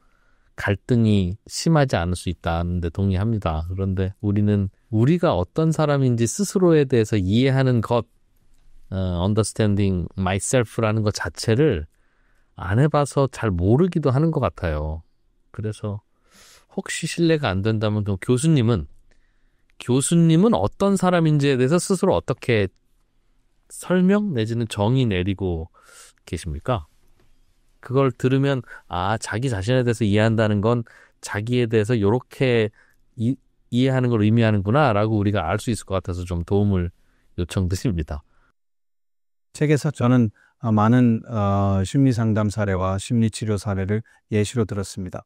Speaker 2: 갈등이 심하지 않을 수 있다는데 동의합니다. 그런데 우리는 우리가 어떤 사람인지 스스로에 대해서 이해하는 것, understanding myself라는 것 자체를 안 해봐서 잘 모르기도 하는 것 같아요. 그래서 혹시 신뢰가 안 된다면 또 교수님은 어떤 사람인지에 대해서 스스로 어떻게 설명 내지는 정의 내리고 계십니까? 그걸 들으면 자기 자신에 대해서 이해한다는 건 자기에 대해서 이렇게 이해하는 걸 의미하는구나 라고 우리가 알 수 있을 것 같아서 좀 도움을 요청드립니다.
Speaker 1: 책에서 저는 많은 심리상담 사례와 심리치료 사례를 예시로 들었습니다.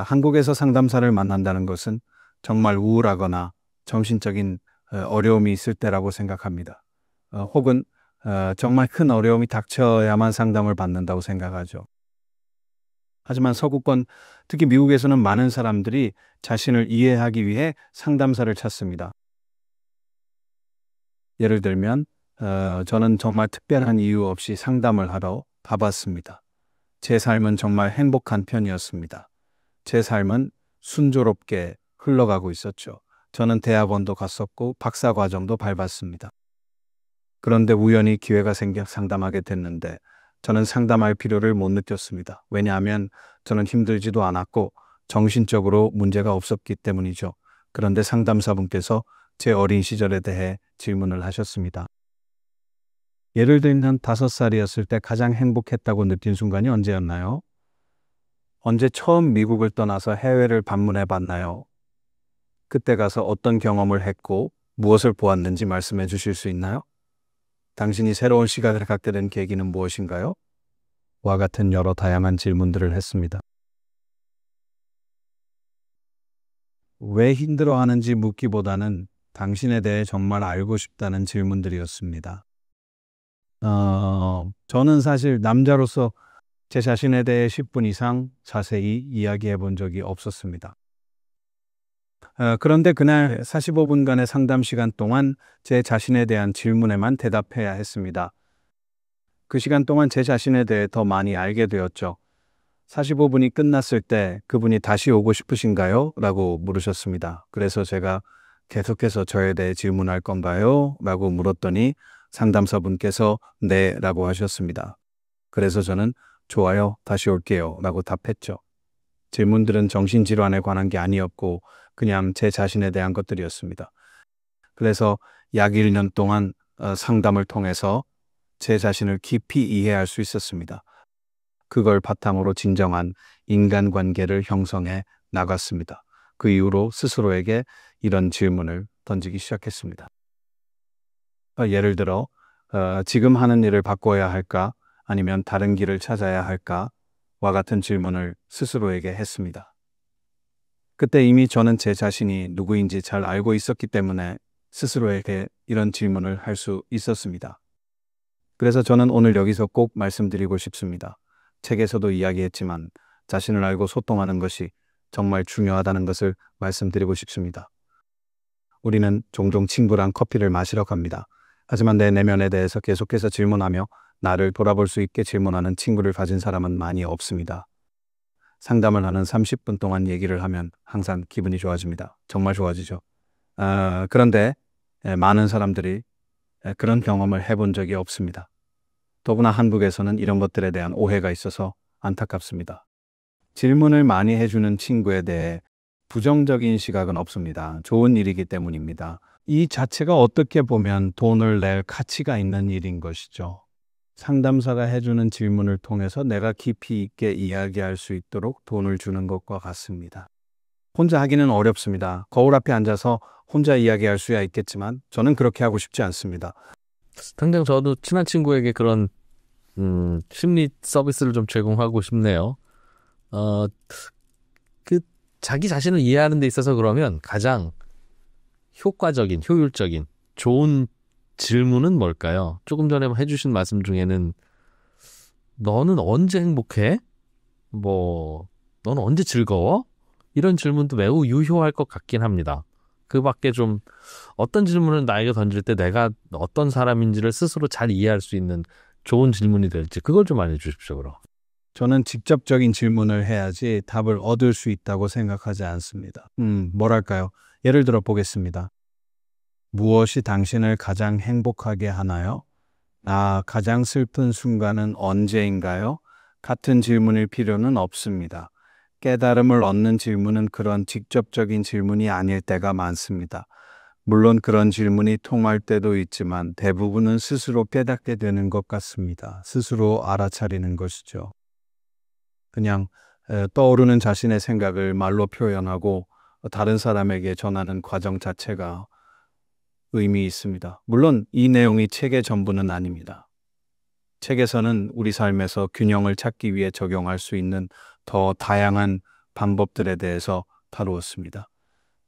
Speaker 1: 한국에서 상담사를 만난다는 것은 정말 우울하거나 정신적인 어려움이 있을 때라고 생각합니다. 혹은 정말 큰 어려움이 닥쳐야만 상담을 받는다고 생각하죠. 하지만 서구권, 특히 미국에서는 많은 사람들이 자신을 이해하기 위해 상담사를 찾습니다. 예를 들면 저는 정말 특별한 이유 없이 상담을 하러 가봤습니다. 제 삶은 정말 행복한 편이었습니다. 제 삶은 순조롭게 흘러가고 있었죠. 저는 대학원도 갔었고 박사 과정도 밟았습니다. 그런데 우연히 기회가 생겨 상담하게 됐는데 저는 상담할 필요를 못 느꼈습니다. 왜냐하면 저는 힘들지도 않았고 정신적으로 문제가 없었기 때문이죠. 그런데 상담사분께서 제 어린 시절에 대해 질문을 하셨습니다. 예를 들면 5살이었을 때 가장 행복했다고 느낀 순간이 언제였나요? 언제 처음 미국을 떠나서 해외를 방문해 봤나요? 그때 가서 어떤 경험을 했고 무엇을 보았는지 말씀해 주실 수 있나요? 당신이 새로운 시각을 갖게 된 계기는 무엇인가요? 와 같은 여러 다양한 질문들을 했습니다. 왜 힘들어하는지 묻기보다는 당신에 대해 정말 알고 싶다는 질문들이었습니다. 저는 사실 남자로서 제 자신에 대해 10분 이상 자세히 이야기해 본 적이 없었습니다. 그런데 그날 45분간의 상담 시간 동안 제 자신에 대한 질문에만 대답해야 했습니다. 그 시간 동안 제 자신에 대해 더 많이 알게 되었죠. 45분이 끝났을 때 그분이 다시 오고 싶으신가요? 라고 물으셨습니다. 그래서 제가 계속해서 저에 대해 질문할 건가요? 라고 물었더니 상담사분께서 네 라고 하셨습니다. 그래서 저는 좋아요, 다시 올게요 라고 답했죠. 질문들은 정신질환에 관한 게 아니었고 그냥 제 자신에 대한 것들이었습니다. 그래서 약 1년 동안 상담을 통해서 제 자신을 깊이 이해할 수 있었습니다. 그걸 바탕으로 진정한 인간관계를 형성해 나갔습니다. 그 이후로 스스로에게 이런 질문을 던지기 시작했습니다. 예를 들어 지금 하는 일을 바꿔야 할까? 아니면 다른 길을 찾아야 할까? 와 같은 질문을 스스로에게 했습니다. 그때 이미 저는 제 자신이 누구인지 잘 알고 있었기 때문에 스스로에게 이런 질문을 할 수 있었습니다. 그래서 저는 오늘 여기서 꼭 말씀드리고 싶습니다. 책에서도 이야기했지만 자신을 알고 소통하는 것이 정말 중요하다는 것을 말씀드리고 싶습니다. 우리는 종종 친구랑 커피를 마시러 갑니다. 하지만 내 내면에 대해서 계속해서 질문하며 나를 돌아볼 수 있게 질문하는 친구를 가진 사람은 많이 없습니다. 상담을 하는 30분 동안 얘기를 하면 항상 기분이 좋아집니다. 정말 좋아지죠. 그런데 많은 사람들이 그런 경험을 해본 적이 없습니다. 더구나 한국에서는 이런 것들에 대한 오해가 있어서 안타깝습니다. 질문을 많이 해주는 친구에 대해 부정적인 시각은 없습니다. 좋은 일이기 때문입니다. 이 자체가 어떻게 보면 돈을 낼 가치가 있는 일인 것이죠. 상담사가 해주는 질문을 통해서 내가 깊이 있게 이야기할 수 있도록 돈을 주는 것과 같습니다. 혼자 하기는 어렵습니다. 거울 앞에 앉아서 혼자 이야기할 수야 있겠지만 저는 그렇게 하고 싶지 않습니다.
Speaker 2: 당장 저도 친한 친구에게 그런 심리 서비스를 좀 제공하고 싶네요. 그 자기 자신을 이해하는 데 있어서 그러면 가장 효과적인, 효율적인, 좋은 질문은 뭘까요? 조금 전에 해주신 말씀 중에는 너는 언제 행복해? 너는 언제 즐거워? 이런 질문도 매우 유효할 것 같긴 합니다. 그 밖에 좀 어떤 질문을 나에게 던질 때 내가 어떤 사람인지를 스스로 잘 이해할 수 있는 좋은 질문이 될지 그걸 좀 알려주십시오. 그럼.
Speaker 1: 저는 직접적인 질문을 해야지 답을 얻을 수 있다고 생각하지 않습니다. 뭐랄까요? 예를 들어 보겠습니다. 무엇이 당신을 가장 행복하게 하나요? 가장 슬픈 순간은 언제인가요? 같은 질문일 필요는 없습니다. 깨달음을 얻는 질문은 그런 직접적인 질문이 아닐 때가 많습니다. 물론 그런 질문이 통할 때도 있지만 대부분은 스스로 깨닫게 되는 것 같습니다. 스스로 알아차리는 것이죠. 그냥 떠오르는 자신의 생각을 말로 표현하고 다른 사람에게 전하는 과정 자체가 의미 있습니다. 물론 이 내용이 책의 전부는 아닙니다. 책에서는 우리 삶에서 균형을 찾기 위해 적용할 수 있는 더 다양한 방법들에 대해서 다루었습니다.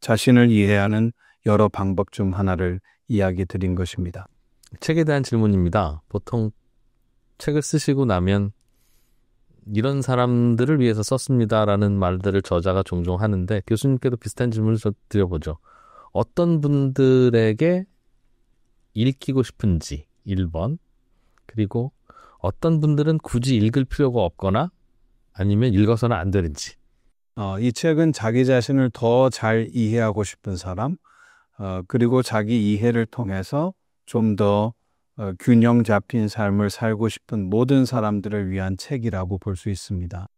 Speaker 1: 자신을 이해하는 여러 방법 중 하나를 이야기 드린 것입니다.
Speaker 2: 책에 대한 질문입니다. 보통 책을 쓰시고 나면 이런 사람들을 위해서 썼습니다라는 말들을 저자가 종종 하는데 교수님께도 비슷한 질문을 드려보죠. 어떤 분들에게 읽히고 싶은지 1번, 그리고 어떤 분들은 굳이 읽을 필요가 없거나 아니면 읽어서는 안 되는지.
Speaker 1: 이 책은 자기 자신을 더 잘 이해하고 싶은 사람, 그리고 자기 이해를 통해서 좀 더 균형 잡힌 삶을 살고 싶은 모든 사람들을 위한 책이라고 볼 수 있습니다.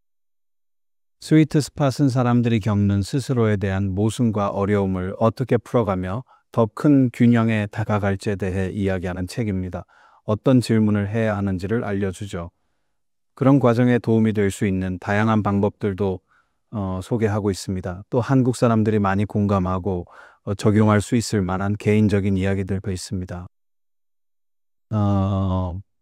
Speaker 1: 스위트 스팟은 사람들이 겪는 스스로에 대한 모순과 어려움을 어떻게 풀어가며 더 큰 균형에 다가갈지에 대해 이야기하는 책입니다. 어떤 질문을 해야 하는지를 알려주죠. 그런 과정에 도움이 될 수 있는 다양한 방법들도 소개하고 있습니다. 또 한국 사람들이 많이 공감하고 적용할 수 있을 만한 개인적인 이야기들도 있습니다.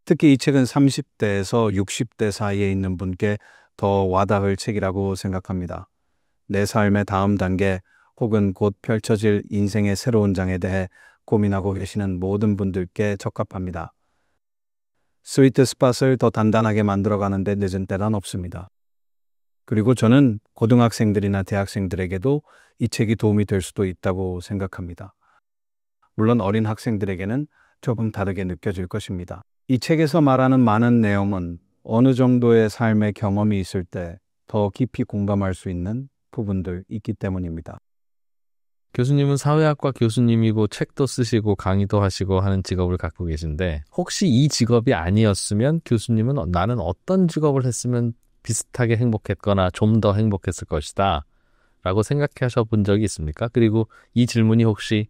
Speaker 1: 특히 이 책은 30대에서 60대 사이에 있는 분께 더 와닿을 책이라고 생각합니다. 내 삶의 다음 단계 혹은 곧 펼쳐질 인생의 새로운 장에 대해 고민하고 계시는 모든 분들께 적합합니다. 스위트 스팟을 더 단단하게 만들어가는데 늦은 때란 없습니다. 그리고 저는 고등학생들이나 대학생들에게도 이 책이 도움이 될 수도 있다고 생각합니다. 물론 어린 학생들에게는 조금 다르게 느껴질 것입니다. 이 책에서 말하는 많은 내용은 어느 정도의 삶의 경험이 있을 때 더 깊이 공감할 수 있는 부분들 있기 때문입니다.
Speaker 2: 교수님은 사회학과 교수님이고 책도 쓰시고 강의도 하시고 하는 직업을 갖고 계신데 혹시 이 직업이 아니었으면 교수님은 나는 어떤 직업을 했으면 비슷하게 행복했거나 좀 더 행복했을 것이다 라고 생각하셔 본 적이 있습니까? 그리고 이 질문이 혹시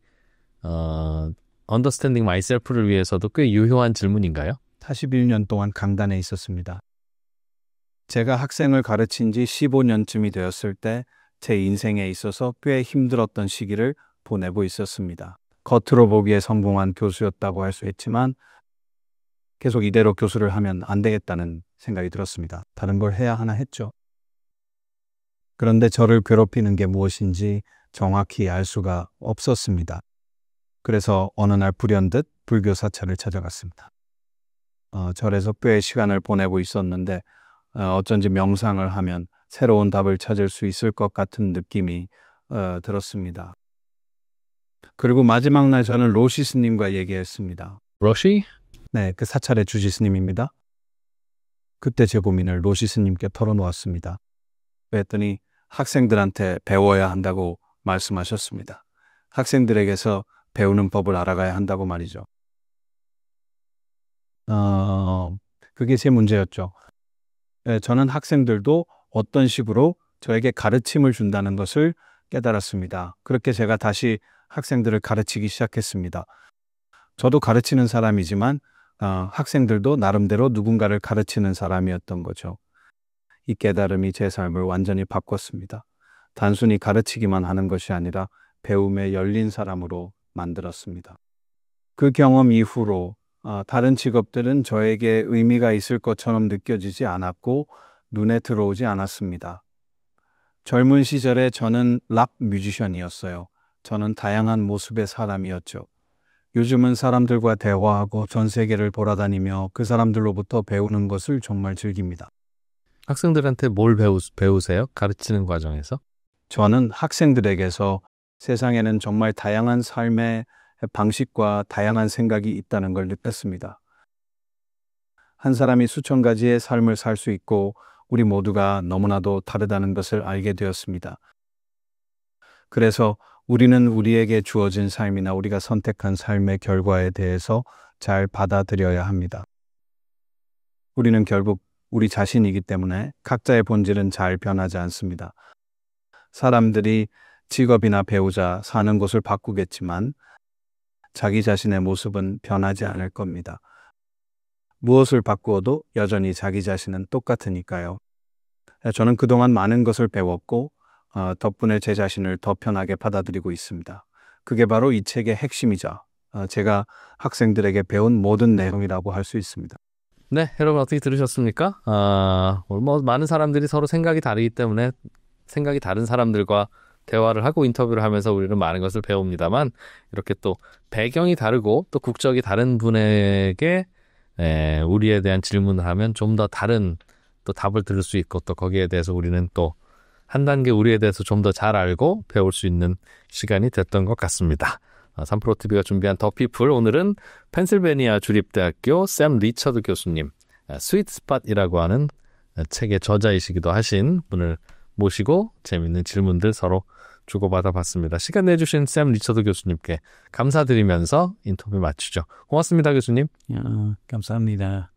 Speaker 2: Understanding Myself를 위해서도 꽤 유효한 질문인가요?
Speaker 1: 41년 동안 강단에 있었습니다. 제가 학생을 가르친 지 15년쯤이 되었을 때 제 인생에 있어서 꽤 힘들었던 시기를 보내고 있었습니다. 겉으로 보기에 성공한 교수였다고 할 수 있지만 계속 이대로 교수를 하면 안 되겠다는 생각이 들었습니다. 다른 걸 해야 하나 했죠. 그런데 저를 괴롭히는 게 무엇인지 정확히 알 수가 없었습니다. 그래서 어느 날 불현듯 불교 사찰을 찾아갔습니다. 절에서 꽤 시간을 보내고 있었는데 어쩐지 명상을 하면 새로운 답을 찾을 수 있을 것 같은 느낌이 들었습니다. 그리고 마지막 날 저는 로시 스님과 얘기했습니다.
Speaker 2: 로시?
Speaker 1: 네, 그 사찰의 주지 스님입니다. 그때 제 고민을 로시 스님께 털어놓았습니다. 그랬더니 학생들한테 배워야 한다고 말씀하셨습니다. 학생들에게서 배우는 법을 알아가야 한다고 말이죠. 그게 제 문제였죠. 저는 학생들도 어떤 식으로 저에게 가르침을 준다는 것을 깨달았습니다. 그렇게 제가 다시 학생들을 가르치기 시작했습니다. 저도 가르치는 사람이지만 학생들도 나름대로 누군가를 가르치는 사람이었던 거죠. 이 깨달음이 제 삶을 완전히 바꿨습니다. 단순히 가르치기만 하는 것이 아니라 배움에 열린 사람으로 만들었습니다. 그 경험 이후로 다른 직업들은 저에게 의미가 있을 것처럼 느껴지지 않았고 눈에 들어오지 않았습니다. 젊은 시절에 저는 락 뮤지션이었어요. 저는 다양한 모습의 사람이었죠. 요즘은 사람들과 대화하고 전 세계를 돌아다니며 그 사람들로부터 배우는 것을 정말 즐깁니다.
Speaker 2: 학생들한테 뭘 배우세요? 가르치는 과정에서?
Speaker 1: 저는 학생들에게서 세상에는 정말 다양한 삶의 방식과 다양한 생각이 있다는 걸 느꼈습니다. 한 사람이 수천 가지의 삶을 살 수 있고 우리 모두가 너무나도 다르다는 것을 알게 되었습니다. 그래서 우리는 우리에게 주어진 삶이나 우리가 선택한 삶의 결과에 대해서 잘 받아들여야 합니다. 우리는 결국 우리 자신이기 때문에 각자의 본질은 잘 변하지 않습니다. 사람들이 직업이나 배우자, 사는 곳을 바꾸겠지만 자기 자신의 모습은 변하지 않을 겁니다. 무엇을 바꾸어도 여전히 자기 자신은 똑같으니까요. 저는 그동안 많은 것을 배웠고 덕분에 제 자신을 더 편하게 받아들이고 있습니다. 그게 바로 이 책의 핵심이자 제가 학생들에게 배운 모든 내용이라고 할 수 있습니다.
Speaker 2: 네, 여러분 어떻게 들으셨습니까? 많은 사람들이 서로 생각이 다르기 때문에 생각이 다른 사람들과 대화를 하고 인터뷰를 하면서 우리는 많은 것을 배웁니다만 이렇게 또 배경이 다르고 또 국적이 다른 분에게 우리에 대한 질문을 하면 좀 더 다른 또 답을 들을 수 있고 또 거기에 대해서 우리는 또 한 단계 우리에 대해서 좀 더 잘 알고 배울 수 있는 시간이 됐던 것 같습니다. 3프로TV가 준비한 더 피플, 오늘은 펜실베니아 주립대학교 샘 리처드 교수님, 스위트 스팟이라고 하는 책의 저자이시기도 하신 분을 모시고 재밌는 질문들 서로 주고받아 봤습니다. 시간 내주신 샘 리처드 교수님께 감사드리면서 인터뷰 마치죠. 고맙습니다, 교수님.
Speaker 1: 감사합니다.